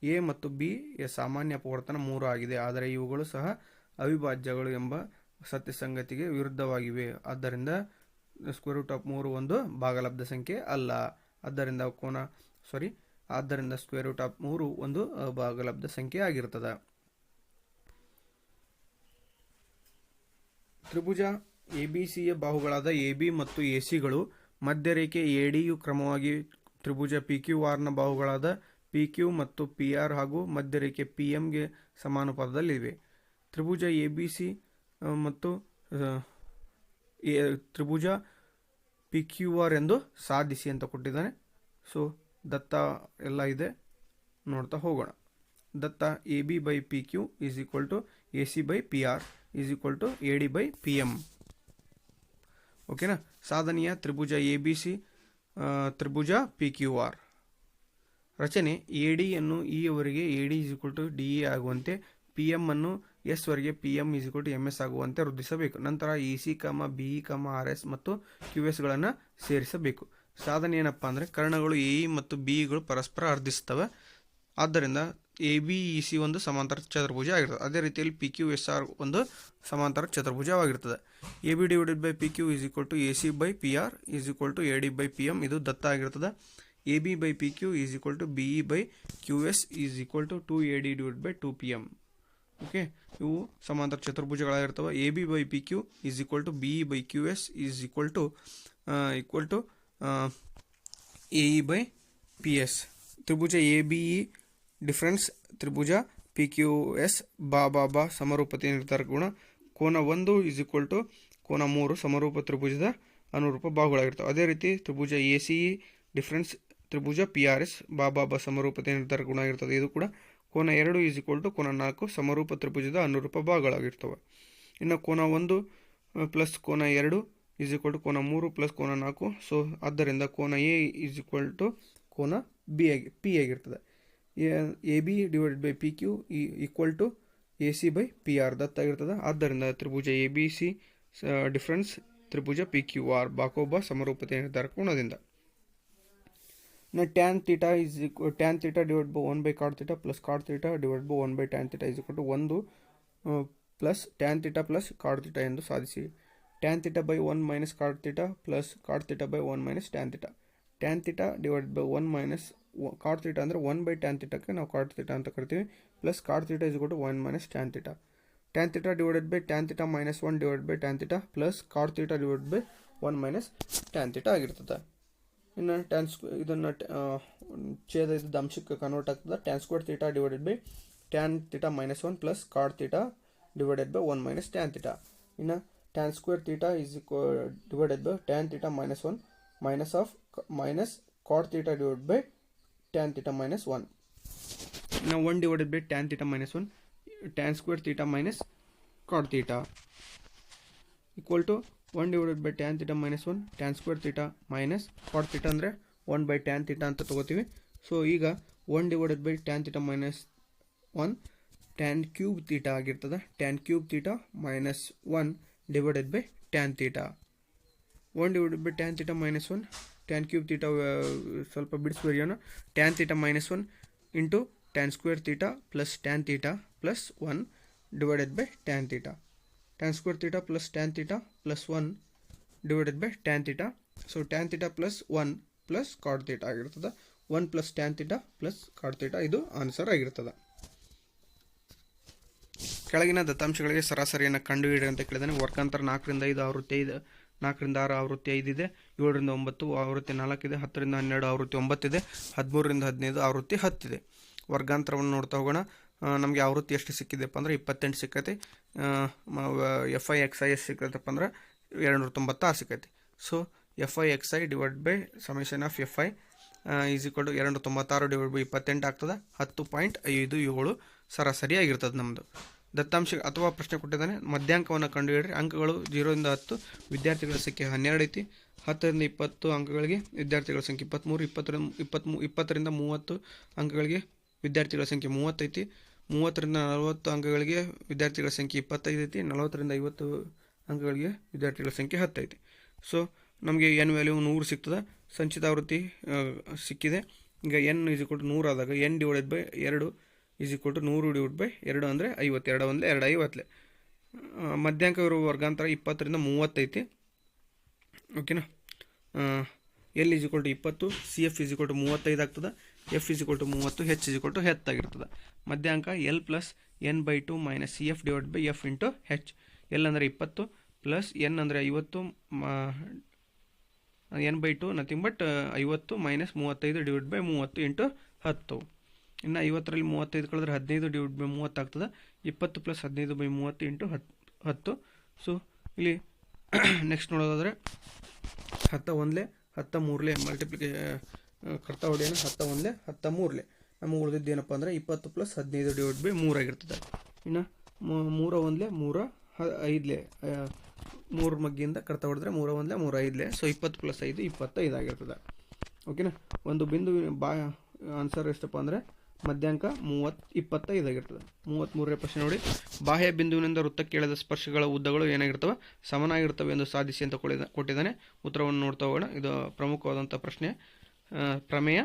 ಎ ಮತ್ತು ಬಿ ಸಾಮಾನ್ಯ ಅಪವರ್ತನ 3 ಆಗಿದೆ. ಆದರೆ ಇವುಗಳು ಸಹ ಅವಿಭಾಜ್ಯಗಳು ಎಂಬ ಸತ್ಯ ಸಂಗತಿಗೆ ವಿರುದ್ಧವಾಗಿವೆ. ಆದ್ದರಿಂದ ಸ್ಕ್ವೇರ್ ರೂಟ್ ಆಫ್ 3 ಒಂದು ಭಾಗಲಬ್ಧ ಸಂಖ್ಯೆ ಅಲ್ಲ. ಆದ್ದರಿಂದ ಸ್ಕ್ವೇರ್ ರೂಟ್ ಆಫ್ 3 ಒಂದು ಭಾಗಲಬ್ಧ ಸಂಖ್ಯೆ ಆಗಿರ್ತದೆ. ತ್ರಿಭುಜ ಎಬಿಸಿಯ ಬಾಹುಗಳಾದ ಎಬಿ ಮತ್ತು ಎಸಿಗಳು ಮಧ್ಯರೇಖೆ ಎಡಿಯು ಕ್ರಮವಾಗಿ ತ್ರಿಭುಜ ಪಿಕ್ಯೂಆರ್ನ ಬಾಹುಗಳಾದ ಪಿಕ್ಯೂ ಮತ್ತು ಪಿಆರ್ ಹಾಗೂ ಮಧ್ಯರೇಖೆ ಪಿಎಂಗೆ ಸಮಾನುಪಾತದಲ್ಲಿವೆ. ತ್ರಿಭುಜ ಎಬಿಸಿ ಮತ್ತು ತ್ರಿಭುಜ ಪಿಕ್ಯೂಆರ್ ಎಂದು ಸಾಧಿಸಿ ಅಂತ ಕೊಟ್ಟಿದ್ದಾನೆ. ಸೊ ದತ್ತ ಎಲ್ಲ ಇದೆ, ನೋಡ್ತಾ ಹೋಗೋಣ. ದತ್ತ A B by P Q is equal to A C by P R is equal to A D by P M. ಓಕೆನಾ. ಸಾಧನೆಯ ತ್ರಿಭುಜ ಎ ಬಿ ಸಿ ತ್ರಿಭುಜ ಪಿ ಕ್ಯೂ ಆರ್. ರಚನೆ: ಎ ಡಿ ಅನ್ನು ಇ ಅವರಿಗೆ A D is equal to D A ಆಗುವಂತೆ, ಪಿ ಎಂ ಅನ್ನು ಎಸ್ ವರೆಗೆ P M is equal to M S ಆಗುವಂತೆ ವೃದ್ಧಿಸಬೇಕು. ನಂತರ E C B R S ಮತ್ತು ಕ್ಯೂ ಎಸ್ ಗಳನ್ನು ಸೇರಿಸಬೇಕು. ಸಾಧನೆ ಏನಪ್ಪ ಅಂದರೆ ಕರ್ಣಗಳು ಎ ಇ ಮತ್ತು ಬಿಗಳು ಪರಸ್ಪರ ಅರ್ಧಿಸುತ್ತವೆ. ಆದ್ದರಿಂದ ಎ ಬಿ ಇ ಸಿ ಒಂದು ಸಮಾಂತರ ಚತುರ್ಭುಜ ಆಗಿರ್ತದೆ. ಅದೇ ರೀತಿಯಲ್ಲಿ ಪಿ ಕ್ಯೂ ಎಸ್ ಆರ್ ಒಂದು ಸಮಾಂತರ ಚತುರ್ಭುಜವಾಗಿರ್ತದೆ. A B divided by P Q is equal to A C by P R is equal to A D by P M. ಇದು ದತ್ತ ಆಗಿರ್ತದೆ. A B by P Q is equal to B E by Q S is equal to 2 A D divide by 2 P M. Okay, ಇವು ಸಮಾಂತರ ಚತುರ್ಭುಜಗಳಾಗಿರ್ತವೆ. A B by P Q is equal to B E by Q S is equal to A E by P S. ತ್ರಿಭುಜ ಎ ಬಿ ಇ ಡಿಫರೆನ್ಸ್ ತ್ರಿಭುಜ ಪಿ ಕ್ಯೂ ಎಸ್ ಬಾ ಸಮರೂಪತೆ ನಿರ್ಧಾರಕ ಗುಣ. ಕೋನ 1 ಈಸ್ ಈಕ್ವಲ್ ಟು ಕೋನ 3 ಸಮರೂಪ ತ್ರಿಭುಜದ ಅನುರೂಪ ಬಾಹುಗಳಾಗಿರ್ತವೆ. ಅದೇ ರೀತಿ ತ್ರಿಭುಜ ಎ ಸಿ ಇ ಡಿಫರೆನ್ಸ್ ತ್ರಿಭುಜ ಪಿ ಆರ್ ಎಸ್ ಬಾ ಸಮರೂಪತೆ ನಿರ್ಧಾರಕ ಗುಣ ಆಗಿರ್ತದೆ. ಇದು ಕೂಡ ಕೋನ 2 ಈಸ್ ಈಕ್ವಲ್ ಟು ಕೋನ 4 ಸಮರೂಪ ತ್ರಿಭುಜದ ಅನುರೂಪ ಭಾಗಗಳಾಗಿರ್ತವೆ. ಇನ್ನು ಕೋನ 1 ಪ್ಲಸ್ ಕೋನ 2 ಈಸ್ ಈಕ್ವಲ್ ಟು ಕೋನ 3 ಪ್ಲಸ್ ಕೋನ 4. ಸೊ ಆದ್ದರಿಂದ ಕೋನ ಎ ಈಸ್ ಈಕ್ವಲ್ ಟು ಕೋನ ಪಿ ಆಗಿರ್ತದೆ. A B divided by P Q equal to A C by P R ದತ್ತ ಆಗಿರ್ತದೆ. ಆದ್ದರಿಂದ ತ್ರಿಭುಜ ಎ ಬಿ ಸಿ ಡಿಫರೆನ್ಸ್ ತ್ರಿಭುಜ ಪಿ ಕ್ಯೂ ಆರ್ ಬಾಕೋಬ ಸಮರೂಪತೆ ನಿರ್ಧಾರಕ ಗುಣದಿಂದ. Tan theta divide by 1 by cot theta plus cot theta divide by 1 by tan theta is equal to 1 plus tan theta plus cot theta ಎಂದು ಸಾಧಿಸಿ. Tan theta by 1 minus cot theta plus cot theta by 1 minus tan theta. Tan theta divide by 1 minus cot theta ಅಂದರೆ 1 ಬೈ ಟ್ಯಾನ್ ಥೀಟಾಕ್ಕೆ ನಾವು ಕಾಟ್ ಥೀಟಾ ಅಂತ ಕರಿತೀವಿ, plus cot theta is equal to 1 minus tan theta. Tan theta divided by tan theta minus 1 divide by tan theta plus cot theta divide by 1 minus tan theta ಆಗಿರ್ತದೆ. ಇನ್ನು ಇದನ್ನು ಛೇದ ಇದ್ದ ಅಂಶಕ್ಕೆ ಕನ್ವರ್ಟ್ ಆಗ್ತದೆ. Tan square theta divided by tan theta minus 1 plus cot theta divided by 1 minus tan theta. ಇನ್ನು tan square theta is divided by tan theta minus 1 minus cot theta divide by tan theta minus 1. ಇನ್ನು 1 divided by tan theta minus 1 tan square theta minus cot theta equal to 1 divided by tan theta minus 1 tan square theta minus cot theta ಅಂದರೆ 1 ಬೈ ಟ್ಯಾನ್ ಥೀಟಾ ಅಂತ ತೊಗೋತೀವಿ. ಸೊ ಈಗ 1 divided by tan theta minus 1 tan cube theta ಆಗಿರ್ತದೆ. Tan cube theta minus 1 divided by tan theta. 1 divided by tan theta minus 1 tan cube theta ಸ್ವಲ್ಪ ಬಿಡಿಸ್ಬರಿಯೋಣ. Tan theta minus 1 into tan square theta plus tan theta plus 1 divided by tan theta. Tan square theta plus tan theta plus 1 divided by tan theta. So tan theta plus 1 plus cot theta ಆಗಿರ್ತದೆ. 1 plus tan theta plus cot theta ಇದು ಆನ್ಸರ್ ಆಗಿರ್ತದೆ. ಕೆಳಗಿನ ದತ್ತಾಂಶಗಳಿಗೆ ಸರಾಸರಿಯನ್ನು ಕಂಡುಹಿಡಿಯಿರಿ ಅಂತ ಕೇಳಿದಾನೆ. ವರ್ಗಾಂತರ 4ರಿಂದ 5 ಆವೃತ್ತಿ ಇದೆ, 4ರಿಂದ 6 ಆವೃತ್ತಿ 5 ಇದೆ, 7ರಿಂದ 9 ಆವೃತ್ತಿ 4 ಇದೆ, 10ರಿಂದ 12 ಆವೃತ್ತಿ 9 ಇದೆ, 13ರಿಂದ 15 ಆವೃತ್ತಿ 10 ಇದೆ. ವರ್ಗಾಂತರವನ್ನು ನೋಡ್ತಾ ಹೋಗೋಣ. ನಮಗೆ ಆವೃತ್ತಿ ಎಷ್ಟು ಸಿಕ್ಕಿದೆಪ್ಪ ಅಂದ್ರೆ 28 ಸಿಕ್ಕೈತಿ. FI XI ಎಷ್ಟು ಸಿಕ್ಕೈತಪ್ಪ ಅಂದ್ರೆ 296 ಸಿಕ್ಕೈತಿ. So FI XI divide by summation of FI is equal to 296 divide by 28 ಆಗ್ತದೆ. 10.57 ಸರಾಸರಿ ಆಗಿರ್ತದೆ ನಮ್ಮದು. ದತ್ತಾಂಶ ಅಥವಾ ಪ್ರಶ್ನೆ ಕೊಟ್ಟಿದ್ದಾನೆ, ಮಧ್ಯಾಂಕವನ್ನು ಕಂಡುಹಿಡಿಯಿರಿ. ಅಂಕಗಳು 0 ಇಂದ 10, ವಿದ್ಯಾರ್ಥಿಗಳ ಸಂಖ್ಯೆ 12 ಐತಿ. 10 ರಿಂದ 20 ಅಂಕಗಳಿಗೆ ವಿದ್ಯಾರ್ಥಿಗಳ ಸಂಖ್ಯೆ 23, 20 ರಿಂದ 30 ಅಂಕಗಳಿಗೆ ವಿದ್ಯಾರ್ಥಿಗಳ ಸಂಖ್ಯೆ 30 ಐತಿ. 30 ರಿಂದ 40 ಅಂಕಗಳಿಗೆ ವಿದ್ಯಾರ್ಥಿಗಳ ಸಂಖ್ಯೆ 25 ಐತಿ. 40 ರಿಂದ 50 ಅಂಕಗಳಿಗೆ ವಿದ್ಯಾರ್ಥಿಗಳ ಸಂಖ್ಯೆ 10 ಐತಿ. ಸೊ ನಮಗೆ n ವ್ಯಾಲ್ಯೂ 100 ಸಿಗ್ತದೆ. ಸಂಚಿತ ಆವೃತ್ತಿ ಸಿಕ್ಕಿದೆ. ಈಗ n ಈಸ್ ಈಕ್ವಲ್ ಟು 100 ಆದಾಗ n divided by 2 is equal to 100 divide by 2 ಅಂದರೆ 50. 2 1 250. ಮಧ್ಯಾಂಕ ಇರುವ ವರ್ಗಾಂತರ 20 ರಿಂದ 30 ಐತಿ. ಓಕೆನಾ. L is equal to 20, CF is equal to 35 ಆಗ್ತದೆ. F is equal to 30, H is equal to 10 ಆಗಿರ್ತದೆ. ಮಧ್ಯಾಂಕ L plus n/2 minus CF divide by F into H. L ಅಂದರೆ 20 ಪ್ಲಸ್ n ಅಂದರೆ 50, n/2 nothing but 50 minus 35 divide by 30 into 10. ಇನ್ನು 50ರಲ್ಲಿ 35 ಕಳೆದ್ರೆ 15 ಡಿವೈಡ್ ಬೈ 30 ಆಗ್ತದೆ. 20 ಪ್ಲಸ್ 15 ಬೈ 30 ಇಂಟು 10. ಸೊ ಇಲ್ಲಿ ನೆಕ್ಸ್ಟ್ ನೋಡೋದಾದರೆ 10 1 10 3 ಮಲ್ಟಿಪ್ಲಿಕೇಶನ್ ಕರ್ತಾ ಹೊಡೆಯೋಣ. 10 1 10 3 ನಮಗೆ ಉಳಿದಿದ್ದು ಏನಪ್ಪ ಅಂದರೆ 20 ಪ್ಲಸ್ 15 ಡಿವೈಡ್ ಬೈ 3 ಆಗಿರ್ತದೆ. ಇನ್ನು 3 1 3 5 3 ಮಗ್ಗಿಯಿಂದ ಕರ್ತಾ ಹೊಡೆದ್ರೆ 3 1 3 5. ಸೊ 20 ಪ್ಲಸ್ 5 25 ಆಗಿರ್ತದೆ. ಓಕೆನಾ. ಒಂದು ಬಿಂದು ಆನ್ಸರ್ ಎಷ್ಟಪ್ಪ ಅಂದರೆ ಮಧ್ಯಾಂಕ 25 ಆಗಿರ್ತದೆ. 33ನೇ ಪ್ರಶ್ನೆ ನೋಡಿ, ಬಾಹ್ಯ ಬಿಂದುವಿನಿಂದ ವೃತ್ತಕ್ಕೆ ಎಳೆದ ಸ್ಪರ್ಶಗಳ ಉದ್ದಗಳು ಏನಾಗಿರ್ತವೆ, ಸಮನಾಗಿರ್ತವೆ ಎಂದು ಸಾಧಿಸಿ ಅಂತ ಕೊಟ್ಟಿದ್ದಾನೆ. ಉತ್ತರವನ್ನು ನೋಡ್ತಾ ಹೋಗೋಣ. ಇದು ಪ್ರಮುಖವಾದಂಥ ಪ್ರಶ್ನೆ. ಪ್ರಮೇಯ.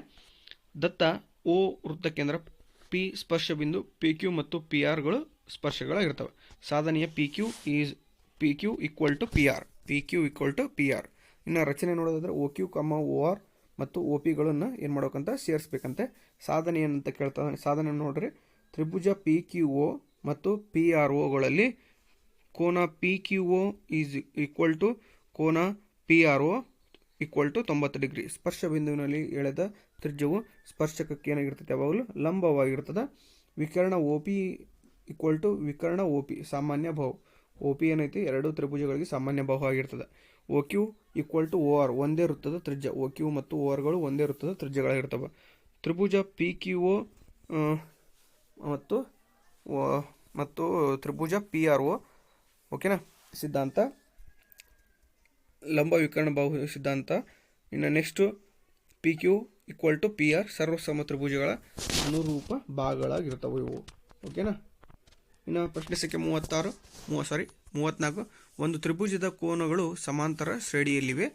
ದತ್ತ O ವೃತ್ತಕೇಂದ್ರ P ಸ್ಪರ್ಶ ಬಿಂದು PQ ಮತ್ತು PRಗಳು ಸ್ಪರ್ಶಗಳಾಗಿರ್ತವೆ. ಸಾಧನೆಯ PQ ಈಕ್ವಲ್ ಟು PR. ಇನ್ನು ರಚನೆ ನೋಡೋದಾದ್ರೆ OQ, OR ಮತ್ತು OPಗಳನ್ನು ಏನು ಮಾಡ್ಬೇಕಂತ ಸೇರಿಸ್ಬೇಕಂತೆ. ಸಾಧನೆ ಏನಂತ ಕೇಳ್ತಾನೆ. ಸಾಧನೆ ನೋಡ್ರಿ, ತ್ರಿಭುಜ PQO ಮತ್ತು PROಗಳಲ್ಲಿ ಕೋನ PQO ಈಸ್ ಈಕ್ವಲ್ ಟು ಕೋನ PRO ಈಕ್ವಲ್ ಟು 90 ಡಿಗ್ರಿ. ಸ್ಪರ್ಶ ಬಿಂದುವಿನಲ್ಲಿ ಎಳೆದ ತ್ರಿಜ್ಯವು ಸ್ಪರ್ಶಕಕ್ಕೆ ಏನಾಗಿರ್ತದೆ, ಯಾವಾಗಲೂ ಲಂಬವಾಗಿರ್ತದೆ. ವಿಕರ್ಣ OP ಈಕ್ವಲ್ ಟು ವಿಕರ್ಣ OP ಸಾಮಾನ್ಯ ಬಾಹು. OP ಏನೈತಿ, ಎರಡು ತ್ರಿಭುಜಗಳಿಗೆ ಸಾಮಾನ್ಯ ಬಾಹು ಆಗಿರ್ತದೆ. OQ ಈಕ್ವಲ್ ಟು OR ಒಂದೇ ವೃತ್ತದ ತ್ರಿಜ್ಯ. OQ ಮತ್ತು ORಗಳು ಒಂದೇ ವೃತ್ತದ ತ್ರಿಜ್ಯಗಳಾಗಿರ್ತವೆ. ತ್ರಿಭುಜ PQO ಮತ್ತು ತ್ರಿಭುಜ PRO ಓಕೆನಾ ಸಿದ್ಧಾಂತ ಲಂಬ ವಿಕರ್ಣ ಬಾಹು ಸಿದ್ಧಾಂತ. ಇನ್ನು next PQ equal to PR ಸರ್ವಸಮ ತ್ರಿಭುಜಗಳ ಅನುರೂಪ ಭಾಗಗಳಾಗಿರ್ತವೆ ಇವು. ಓಕೆನಾ. ಇನ್ನು ಪ್ರಶ್ನೆ ಸಂಖ್ಯೆ 34. ಒಂದು ತ್ರಿಭುಜದ ಕೋನಗಳು ಸಮಾಂತರ ಶ್ರೇಣಿಯಲ್ಲಿವೆ.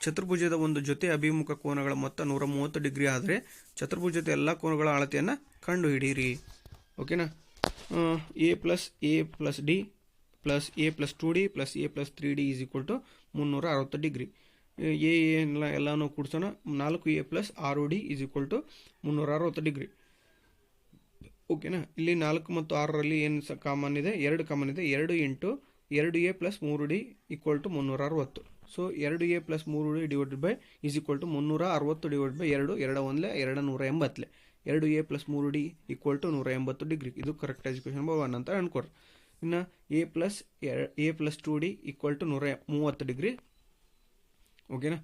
ಚತುರ್ಭುಜದ ಒಂದು ಜೊತೆ ಅಭಿಮುಖ ಕೋನಗಳ ಮೊತ್ತ 130 ಡಿಗ್ರಿ ಆದರೆ ಚತುರ್ಭುಜದ ಎಲ್ಲ ಕೋನಗಳ ಅಳತೆಯನ್ನು ಕಂಡುಹಿಡಿಯಿರಿ. ಓಕೆನಾ. A plus D plus A plus 2D plus A plus 3D is equal to 360 degree. ಎಲ್ಲನೂ ಕೂಡಿಸೋಣ. 4A plus 6D is equal to 360 degree. ಓಕೆನಾ. ಇಲ್ಲಿ 4 ಮತ್ತು 6ರಲ್ಲಿ ಏನು ಕಾಮನ್ ಇದೆ, 2 ಕಾಮನ್ ಇದೆ. 2 into 2A plus 3D equal to 360. So 2A plus 3D divided by is equal to 360 divide by 2 2 1 280. 2A plus 3D equal to 180 degree. ಇದು ಕರೆಕ್ಟ್ ಎಜುಕೇಷನ್ 1 ಅಂತ ಅನ್ಕೊಡ್ರಿ. ಇನ್ನು A plus 2D equal to 130 degree. ಓಕೆನಾ.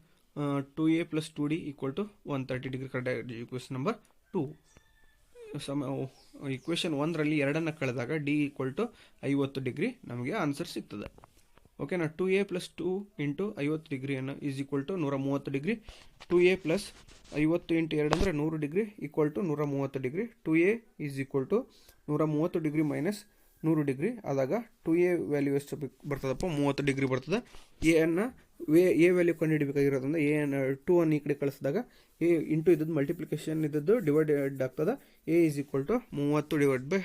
2A plus 2D equal to 130 degree. Correct education number 2. Equation 1ರಲ್ಲಿ 2ಅನ್ನು ಕಳೆದಾಗ D ಈಕ್ವಲ್ ಟು 50 ಡಿಗ್ರಿ ನಮಗೆ ಆನ್ಸರ್ ಸಿಗ್ತದೆ. ಓಕೆನಾ. 2A ಪ್ಲಸ್ 2 ಇಂಟು 50 ಡಿಗ್ರಿಯನ್ನು is equal to 130 degree. 2A plus 50 into 2 ಅಂದರೆ 100 degree equal to 130 degree. 2A is equal to 130 degree minus 100 degree ಆದಾಗ 2A ವ್ಯಾಲ್ಯೂ ಎಷ್ಟು ಬರ್ತದಪ್ಪ, 30 ಡಿಗ್ರಿ ಬರ್ತದೆ. ಎ ವ್ಯಾಲ್ಯೂ ಕಂಡುಹಿಡಬೇಕಾಗಿರೋದ್ರಿಂದ A2 ಅನ್ನು ಈ ಕಡೆ ಕಳಿಸಿದಾಗ A ಇಂಟು ಇದ್ದದ್ದು ಮಲ್ಟಿಪ್ಲಿಕೇಶನ್ ಇದ್ದದ್ದು ಡಿವೈಡೆಡ್ ಆಗ್ತದೆ. A is equal to 30 divide by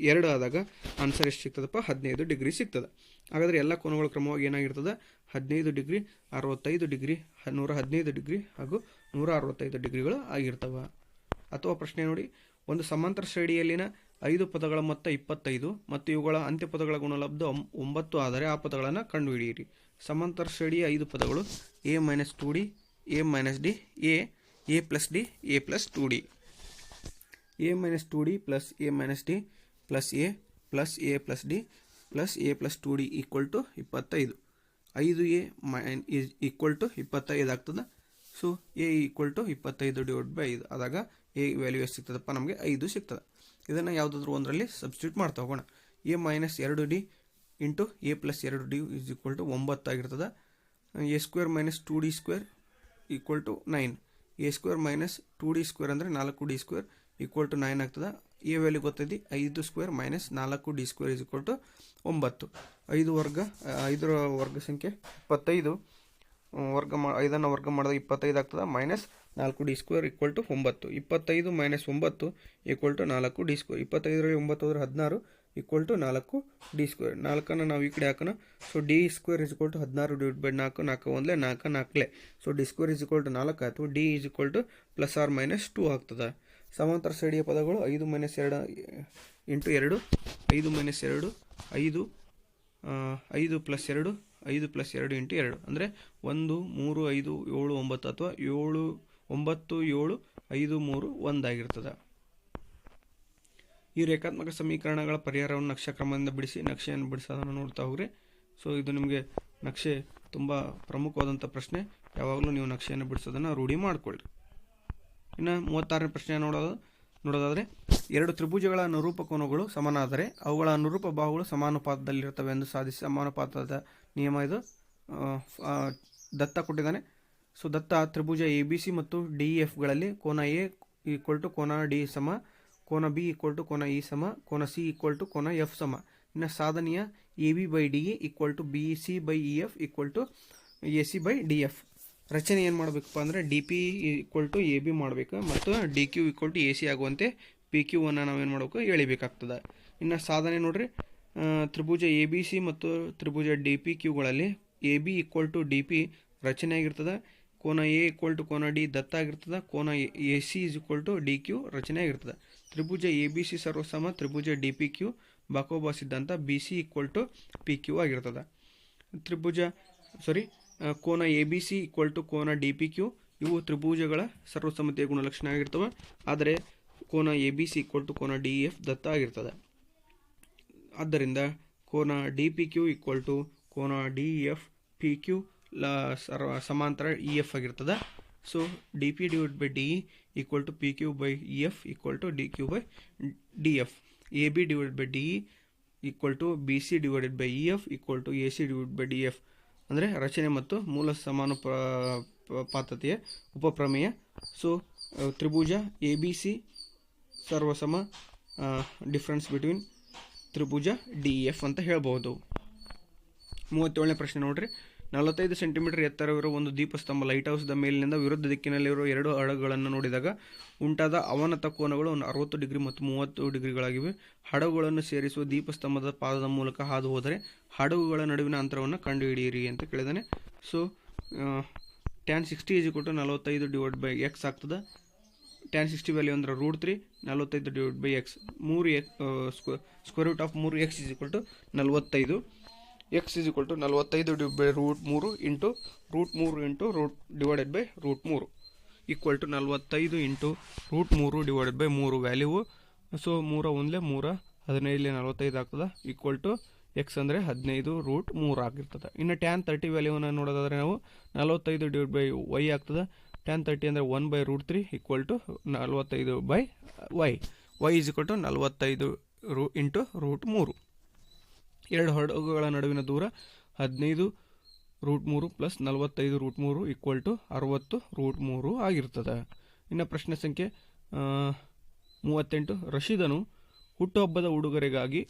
2 ಆದಾಗ ಆನ್ಸರ್ ಎಷ್ಟು ಸಿಗ್ತದಪ್ಪ, 15 ಡಿಗ್ರಿ ಸಿಗ್ತದೆ. ಹಾಗಾದರೆ ಎಲ್ಲ ಕೋನಗಳ ಕ್ರಮವಾಗಿ ಏನಾಗಿರ್ತದೆ, 15 ಡಿಗ್ರಿ, 65 ಡಿಗ್ರಿ, 115 ಡಿಗ್ರಿ ಹಾಗೂ 165 ಡಿಗ್ರಿಗಳು ಆಗಿರ್ತವೆ. ಅಥವಾ ಪ್ರಶ್ನೆ ನೋಡಿ, ಒಂದು ಸಮಾಂತರ ಶ್ರೇಣಿಯಲ್ಲಿನ 5 ಪದಗಳ ಮೊತ್ತ 25 ಮತ್ತು ಇವುಗಳ ಅಂತ್ಯಪದಗಳ ಗುಣಲಬ್ಧ 9 ಆದರೆ ಆ ಪದಗಳನ್ನು ಕಂಡುಹಿಡಿಯಿರಿ. ಸಮಾಂತರ ಶ್ರೇಣಿಯ 5 ಪದಗಳು A minus 2D, A minus D, A plus D, A plus 2D. A minus 2D plus A minus D plus A plus A plus D plus A plus 2d equal to 25. 5a equal to 25 ಆಗ್ತದೆ. ಸೊ ಎ ಈಕ್ವಲ್ ಟು 25/5 ಆದಾಗ ಎ ವ್ಯಾಲ್ಯೂ ಎಷ್ಟು ಸಿಗ್ತದಪ್ಪ, ನಮಗೆ 5 ಸಿಗ್ತದೆ. ಇದನ್ನು ಯಾವುದಾದ್ರೂ ಒಂದರಲ್ಲಿ ಸಬ್ಸ್ಟಿಟ್ಯೂಟ್ ಮಾಡ್ತಾ ಹೋಗೋಣ. A minus 2d into A plus 2d is equal to 9 ಆಗಿರ್ತದೆ. A square minus 2d square equal to 9. A square minus 2d square ಅಂದರೆ 4d ಸ್ಕ್ವೇರ್ ಈಕ್ವಲ್ ಟು 9 ಆಗ್ತದೆ. ಎ ವ್ಯಾಲ್ಯೂ ಗೊತ್ತೈತಿ 5 square minus 4d square is equal to 9. 5ರ ವರ್ಗ ಸಂಖ್ಯೆ 25. 5ಅನ್ನು ವರ್ಗ ಮಾಡಿದಾಗ 25 ಆಗ್ತದೆ. Minus 4d square equal to 9. 25 minus 9 equal to 4d square. 25ರಲ್ಲಿ 9 ಹೋದ್ರೆ 16 ಈಕ್ವಲ್ ಟು 4d ಸ್ಕ್ವೇರ್. 4ಅನ್ನು ನಾವು ಈ ಕಡೆ ಹಾಕೋಣ. So D square is equal to 16/4. 4 ಒಂದಲೇ 4 4ಲೇ. So D square is equal to 4 ಆಯಿತು. D is equal to plus R minus 2 ಆಗ್ತದೆ. ಸಮಾಂತರ ಶ್ರೇಣಿಯ ಪದಗಳು 5 minus 2 into 2 5 minus 2 5 5 plus 2 5 plus 2 into 2 ಅಂದರೆ 1 3 5 7 9 ಅಥವಾ 7 9 7 5 3 1 ಆಗಿರ್ತದೆ. ಈ ರೇಖಾತ್ಮಕ ಸಮೀಕರಣಗಳ ಪರಿಹಾರವನ್ನು ನಕ್ಷೆ ಕ್ರಮದಿಂದ ಬಿಡಿಸಿ. ನಕ್ಷೆಯನ್ನು ಬಿಡಿಸೋದನ್ನು ನೋಡ್ತಾ ಹೋಗ್ರಿ. ಸೊ ಇದು ನಿಮಗೆ ನಕ್ಷೆ ತುಂಬ ಪ್ರಮುಖವಾದಂಥ ಪ್ರಶ್ನೆ. ಯಾವಾಗಲೂ ನೀವು ನಕ್ಷೆಯನ್ನು ಬಿಡಿಸೋದನ್ನು ರೂಢಿ ಮಾಡಿಕೊಳ್ಳಿ. ಇನ್ನು 36ನೇ ಪ್ರಶ್ನೆ ನೋಡೋದಾದರೆ, 2 ತ್ರಿಭುಜಗಳ ಅನುರೂಪ ಕೋನಗಳು ಸಮನಾದರೆ ಅವುಗಳ ಅನುರೂಪ ಬಾಹುಗಳು ಸಮಾನುಪಾತದಲ್ಲಿರ್ತವೆ ಎಂದು ಸಾಧಿಸಿ. ಸಮಾನುಪಾತದ ನಿಯಮ ಇದು ದತ್ತ ಕೊಟ್ಟಿದ್ದಾನೆ. ಸೊ ದತ್ತ ತ್ರಿಭುಜ ಎ ಬಿ ಸಿ ಮತ್ತು ಡಿ ಎಫ್ಗಳಲ್ಲಿ ಕೋನ ಎ ಈಕ್ವಲ್ ಟು ಕೋನ ಡಿ ಸಮ, ಕೋನ ಬಿ ಈಕ್ವಲ್ ಟು ಕೋನ ಇ ಸಮ, ಕೋನ ಸಿ ಈಕ್ವಲ್ ಟು ಕೋನ ಎಫ್ ಸಮ. ಇನ್ನು ಸಾಧನೆಯ A B by D A equal to B C by E F equal to A C by D F. ರಚನೆ ಏನು ಮಾಡಬೇಕಪ್ಪ ಅಂದರೆ D P equal to A B ಮಾಡಬೇಕು ಮತ್ತು D Q equal to A C ಆಗುವಂತೆ ಪಿ ಕ್ಯೂ ಅನ್ನು ನಾವೇನು ಮಾಡಬೇಕು ಎಳಿಬೇಕಾಗ್ತದೆ. ಇನ್ನು ಸಾಧನೆ ನೋಡ್ರಿ, ತ್ರಿಭುಜ ಎ ಬಿ ಸಿ ಮತ್ತು ತ್ರಿಭುಜ ಡಿ ಪಿ ಕ್ಯೂಗಳಲ್ಲಿ A B equal to D P ರಚನೆ ಆಗಿರ್ತದೆ. ಕೋನ ಎ ಈಕ್ವಲ್ ಟು ಕೋನ ಡಿ ದತ್ತ ಆಗಿರ್ತದೆ. ಕೋನ A C is equal to D Q ರಚನೆ ಆಗಿರ್ತದೆ. ತ್ರಿಭುಜ ಎ ಬಿ ಸಿ ಸರ್ವಸಮ ತ್ರಿಭುಜ ಡಿ ಪಿ ಕ್ಯೂ ಬಾಕೋಬಾ ಸಿದ್ಧಾಂತ B C equal to P Q ಆಗಿರ್ತದೆ. ಕೋನ A B C equal to ಕೋನ ಡಿ ಪಿ ಕ್ಯೂ ಇವು ತ್ರಿಭುಜಗಳ ಸರ್ವಸಮ್ಮತಿಯ ಗುಣಲಕ್ಷಣ ಆಗಿರ್ತವೆ. ಆದರೆ ಕೋನ A B C equal to ಕೋನ ಡಿ ಎಫ್ ದತ್ತ ಆಗಿರ್ತದೆ. ಆದ್ದರಿಂದ ಕೋನ D P Q equal to ಕೋನ ಡಿ ಎಫ್ ಪಿ ಕ್ಯೂ ಸಮಾಂತರ ಇ ಎಫ್ ಆಗಿರ್ತದೆ. So D P divide by D E equal to P Q by E F equal to D Q by D F. A B divide by D E equal to B C divided by E F equal to A C divide by D F. ಅಂದರೆ ರಚನೆ ಮತ್ತು ಮೂಲ ಸಮಾನುಪಾತತೆಯ ಉಪಪ್ರಮೇಯ. ಸೊ ತ್ರಿಭುಜ ಎ ಬಿ ಸಿ ಸರ್ವಸಮ ಡಿಫ್ರೆನ್ಸ್ ಬಿಟ್ವೀನ್ ತ್ರಿಭುಜ ಡಿ ಎಫ್ ಅಂತ ಹೇಳ್ಬೋದು. 37ನೇ ಪ್ರಶ್ನೆ ನೋಡ್ರಿ, 45 ಸೆಂಟಿಮೀಟರ್ ಎತ್ತರವಿರುವ ಒಂದು ದೀಪಸ್ತಂಭ ಲೈಟ್ ಹೌಸ್ದ ಮೇಲಿನಿಂದ ವಿರುದ್ಧ ದಿಕ್ಕಿನಲ್ಲಿರುವ 2 ಹಡಗುಗಳನ್ನು ನೋಡಿದಾಗ ಉಂಟಾದ ಅವನತ ಕೋನಗಳು 60 ಡಿಗ್ರಿ ಮತ್ತು 30 ಡಿಗ್ರಿಗಳಾಗಿವೆ. ಹಡಗುಗಳನ್ನು ಸೇರಿಸುವ ದೀಪಸ್ತಂಭದ ಪಾದದ ಮೂಲಕ ಹಾದು ಹೋದರೆ ಹಡಗುಗಳ ನಡುವಿನ ಅಂತರವನ್ನು ಕಂಡುಹಿಡಿಯಿರಿ ಅಂತ ಕೇಳಿದಾನೆ. So tan 60 is equal to 45 divide by x ಆಗ್ತದೆ. ಟ್ಯಾನ್ 60 ವ್ಯಾಲ್ಯೂ ಅಂದರೆ √3, 45 divide by x 3 square root of 3x is equal to 45. X is equal to 45 divide by √3 into √3 into divided by √3 equal to 45 into √3 divided by 3 value. So 3 ಒಂದಲೇ 3 15 45 ಆಗ್ತದೆ ಈಕ್ವಲ್ ಟು ಎಕ್ಸ್ ಅಂದರೆ 15√3 ಆಗಿರ್ತದೆ. ಇನ್ನು ಟ್ಯಾನ್ 30 ವ್ಯಾಲ್ಯೂವನ್ನು ನೋಡೋದಾದರೆ ನಾವು 45 ಡಿವೈಡ್ ಬೈ ವೈ ಆಗ್ತದೆ. ಟ್ಯಾನ್ 30 ಅಂದರೆ 1/√3 equal to 45 by Y. Y is equal to 45 into √3. 2 ಹಡಗುಗಳ ನಡುವಿನ ದೂರ 15√3 ಪ್ಲಸ್ 45√3 ಈಕ್ವಲ್ ಟು 60√3 ಆಗಿರ್ತದೆ. ಇನ್ನು ಪ್ರಶ್ನೆ ಸಂಖ್ಯೆ 38, ರಶೀದನು ಹುಟ್ಟುಹಬ್ಬದ ಉಡುಗೊರೆಗಾಗಿ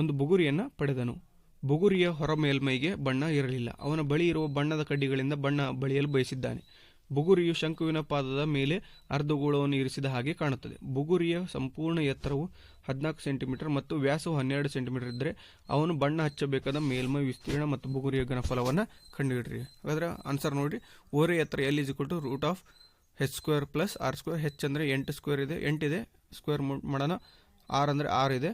ಒಂದು ಬುಗುರಿಯನ್ನು ಪಡೆದನು. ಬುಗುರಿಯ ಹೊರ ಮೇಲ್ಮೈಗೆ ಬಣ್ಣ ಇರಲಿಲ್ಲ. ಅವನ ಬಳಿ ಇರುವ ಬಣ್ಣದ ಕಡ್ಡಿಗಳಿಂದ ಬಣ್ಣ ಬಳಿಯಲು ಬಯಸಿದ್ದಾನೆ. ಬುಗುರಿಯು ಶಂಕುವಿನ ಪಾದದ ಮೇಲೆ ಅರ್ಧಗೋಳವನ್ನು ಇರಿಸಿದ ಹಾಗೆ ಕಾಣುತ್ತದೆ. ಬುಗುರಿಯ ಸಂಪೂರ್ಣ ಎತ್ತರವು 14 ಸೆಂಟಿಮೀಟರ್ ಮತ್ತು ವ್ಯಾಸವು 12 ಸೆಂಟಿಮೀಟರ್ ಇದ್ದರೆ ಅವನು ಬಣ್ಣ ಹಚ್ಚಬೇಕಾದ ಮೇಲ್ಮೈ ವಿಸ್ತೀರ್ಣ ಮತ್ತು ಬುಗುರಿಯ ಘನಫಲವನ್ನು ಕಂಡುಹಿಡಿರಿ. ಹಾಗಾದ್ರೆ ಆನ್ಸರ್ ನೋಡಿ, ಓರೆ ಎತ್ತರ L is equal to √h² plus r². H ಅಂದರೆ 8 ಸ್ಕ್ವೇರ್ ಇದೆ, 8 ಇದೆ, ಸ್ಕ್ವೇರ್ ಮಾಡೋಣ. ಆರ್ ಅಂದರೆ 6 ಇದೆ.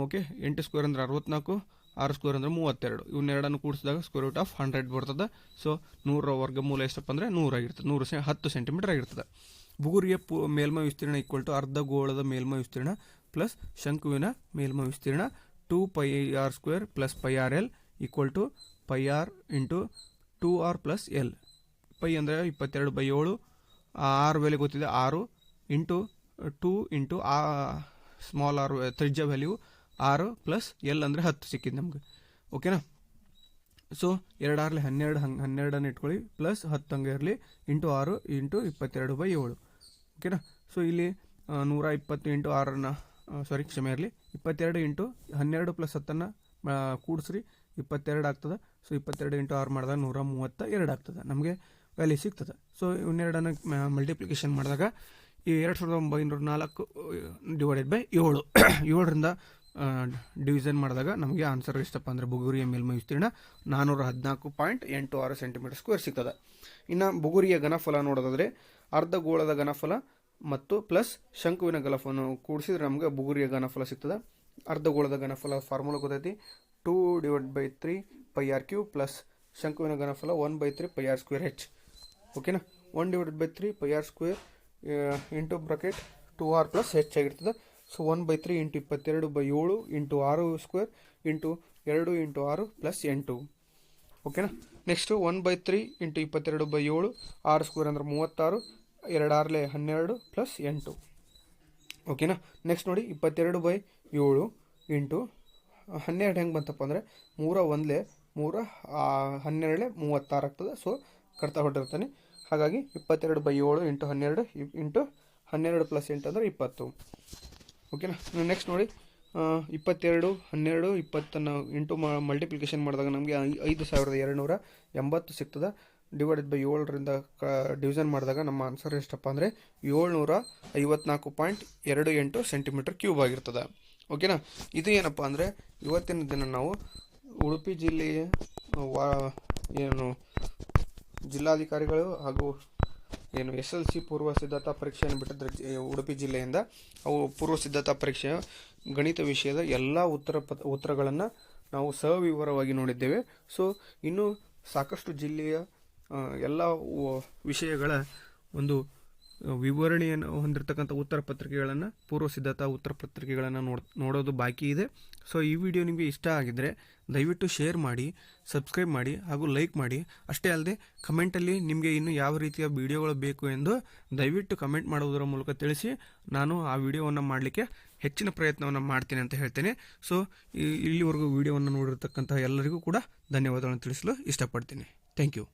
ಓಕೆ, 8 ಸ್ಕ್ವೇರ್ ಅಂದರೆ 64, r² ಅಂದರೆ 32. ಇವನ್ನೆರಡನ್ನು ಕೂಡಿಸಿದಾಗ ಸ್ಕ್ವೇರ್ ರೂಟ್ ಆಫ್ 100 ಬರ್ತದೆ. ಸೊ 100ರ ವರ್ಗಮೂಲ ಎಷ್ಟಪ್ಪ ಅಂದರೆ 100 ಆಗಿರ್ತದೆ. 10 ಸೆಂಟಿಮೀಟರ್ ಆಗಿರ್ತದೆ. ಬುಗುರಿಯ ಮೇಲ್ಮೈ ವಿಸ್ತೀರ್ಣ ಈಕ್ವಲ್ ಟು ಅರ್ಧ ಗೋಳದ ಮೇಲ್ಮೈ ವಿಸ್ತೀರ್ಣ ಪ್ಲಸ್ ಶಂಕುವಿನ ಮೇಲ್ಮೈ ವಿಸ್ತೀರ್ಣ 2πr² plus πrl equal to πr into 2r plus L. Pi ಅಂದರೆ 22/7, ಆರ್ ವ್ಯಾಲ್ಯೂ ಗೊತ್ತಿದೆ 6 ಇಂಟು 2 ಇಂಟು ಸ್ಮಾಲ್ ಆರ್ ತ್ರಿಜ್ಯ ವ್ಯಾಲ್ಯೂ 6 ಪ್ಲಸ್ ಎಲ್ ಅಂದರೆ 10 ಸಿಕ್ಕಿದ್ದು ನಮ್ಗೆ. ಓಕೆನಾ. ಸೊ 2 12 12 ಇಟ್ಕೊಳ್ಳಿ ಪ್ಲಸ್ 10 ಹಂಗೆ ಇರಲಿ ಇಂಟು 6 ಇಂಟು 22/7. ಓಕೆನಾ. ಸೊ ಇಲ್ಲಿ 120 ಇಂಟು 6 ಕ್ಷಮೆ ಇರಲಿ 22 ಇಂಟು 12 ಪ್ಲಸ್ 10 ಕೂಡಿಸ್ರಿ 22 ಆಗ್ತದೆ. ಸೊ 22 ಇಂಟು 6 ಮಾಡಿದಾಗ 132 ಆಗ್ತದೆ, ನಮಗೆ ವ್ಯಾಲ್ಯೂ ಸಿಗ್ತದೆ. ಸೊ ಇವನ್ನೆರಡನ್ನು ಮಲ್ಟಿಪ್ಲಿಕೇಶನ್ ಮಾಡಿದಾಗ ಈ 2904 ಡಿವೈಡೆಡ್ ಬೈ 7 7ರಿಂದ ಡಿವಿಷನ್ ಮಾಡಿದಾಗ ನಮಗೆ ಆನ್ಸರ್ ಎಷ್ಟಪ್ಪ ಅಂದರೆ ಬುಗುರಿಯ ಮೇಲ್ಮೈ ವಿಸ್ತೀರ್ಣ 414.86 cm² ಸಿಗ್ತದೆ. ಇನ್ನು ಬುಗುರಿಯ ಘನಫಲ ನೋಡೋದಾದರೆ ಅರ್ಧಗೋಳದ ಘನಫಲ ಮತ್ತು ಪ್ಲಸ್ ಶಂಕುವಿನ ಘನಫಲವನ್ನು ಕೂಡಿಸಿದ್ರೆ ನಮಗೆ ಬುಗುರಿಯ ಘನಫಲ ಸಿಗ್ತದೆ. ಅರ್ಧಗೋಳದ ಘನಫಲ ಫಾರ್ಮುಲಾ ಗೊತ್ತೈತಿ 2/3 πr³ ಪ್ಲಸ್ ಶಂಕುವಿನ ಘನಫಲ 1/3 πr²h. ಓಕೆನಾ. 1/3 πr² into bracket 2r plus h ಆಗಿರ್ತದೆ. So 1/3 into 22/7 into 6² into 2 into 6 plus 8. ಓಕೆನಾ. ನೆಕ್ಸ್ಟು 1/3 ಇಂಟು 22/7 6² ಅಂದರೆ 36, 2 6 12 ಪ್ಲಸ್ 8. ಓಕೆನಾ. ನೆಕ್ಸ್ಟ್ ನೋಡಿ 22/7 ಇಂಟು 12 ಹೆಂಗೆ ಬಂತಪ್ಪ ಅಂದರೆ 3 1 3 12 36 ಆಗ್ತದೆ. ಸೊ ಕಟ್ತಾ ಹೊಟ್ಟಿರ್ತಾನೆ. ಹಾಗಾಗಿ 22/7 ಇಂಟು 12 ಇಂಟು 12 ಪ್ಲಸ್ 8 ಅಂದರೆ 20. ಓಕೆನಾ. ನೆಕ್ಸ್ಟ್ ನೋಡಿ 22 12 20 ಇಂಟು ಮಲ್ಟಿಪ್ಲಿಕೇಶನ್ ಮಾಡಿದಾಗ ನಮಗೆ 5280 ಸಿಗ್ತದೆ. ಡಿವೈಡೆಡ್ ಬೈ 7ರಿಂದ ಡಿವಿಷನ್ ಮಾಡಿದಾಗ ನಮ್ಮ ಆನ್ಸರ್ ಎಷ್ಟಪ್ಪ ಅಂದರೆ 754.28 cm³ ಆಗಿರ್ತದೆ. ಓಕೆನಾ. ಇದು ಏನಪ್ಪ ಅಂದರೆ ಇವತ್ತಿನ ದಿನ ನಾವು ಉಡುಪಿ ಜಿಲ್ಲೆಯ ಏನು ಜಿಲ್ಲಾಧಿಕಾರಿಗಳು ಹಾಗೂ ಏನು SLC ಪೂರ್ವ ಸಿದ್ಧತಾ ಪರೀಕ್ಷೆಯನ್ನು ಬಿಟ್ಟಿದ್ರೆ ಉಡುಪಿ ಜಿಲ್ಲೆಯಿಂದ, ಅವು ಪೂರ್ವ ಸಿದ್ಧತಾ ಪರೀಕ್ಷೆಯ ಗಣಿತ ವಿಷಯದ ಎಲ್ಲ ಉತ್ತರಗಳನ್ನು ನಾವು ಸವಿವರವಾಗಿ ನೋಡಿದ್ದೇವೆ. ಸೊ ಇನ್ನೂ ಸಾಕಷ್ಟು ಜಿಲ್ಲೆಯ ಎಲ್ಲ ವಿಷಯಗಳ ಒಂದು ವಿವರಣೆಯನ್ನು ಹೊಂದಿರತಕ್ಕಂಥ ಉತ್ತರ ಪತ್ರಿಕೆಗಳನ್ನು, ಪೂರ್ವ ಸಿದ್ಧತಾ ಉತ್ತರ ಪತ್ರಿಕೆಗಳನ್ನು ನೋಡೋದು ಬಾಕಿ ಇದೆ. ಸೊ ಈ ವಿಡಿಯೋ ನಿಮಗೆ ಇಷ್ಟ ಆಗಿದ್ದರೆ ದಯವಿಟ್ಟು ಶೇರ್ ಮಾಡಿ, ಸಬ್ಸ್ಕ್ರೈಬ್ ಮಾಡಿ ಹಾಗೂ ಲೈಕ್ ಮಾಡಿ. ಅಷ್ಟೇ ಅಲ್ಲದೆ ಕಮೆಂಟಲ್ಲಿ ನಿಮಗೆ ಇನ್ನೂ ಯಾವ ರೀತಿಯ ವಿಡಿಯೋಗಳು ಬೇಕು ಎಂದು ದಯವಿಟ್ಟು ಕಮೆಂಟ್ ಮಾಡೋದರ ಮೂಲಕ ತಿಳಿಸಿ. ನಾನು ಆ ವಿಡಿಯೋವನ್ನು ಮಾಡಲಿಕ್ಕೆ ಹೆಚ್ಚಿನ ಪ್ರಯತ್ನವನ್ನು ಮಾಡ್ತೀನಿ ಅಂತ ಹೇಳ್ತೇನೆ. ಸೊ ಇಲ್ಲಿವರೆಗೂ ವಿಡಿಯೋವನ್ನು ನೋಡಿರ್ತಕ್ಕಂಥ ಎಲ್ಲರಿಗೂ ಕೂಡ ಧನ್ಯವಾದಗಳನ್ನು ತಿಳಿಸಲು ಇಷ್ಟಪಡ್ತೀನಿ. Thank you.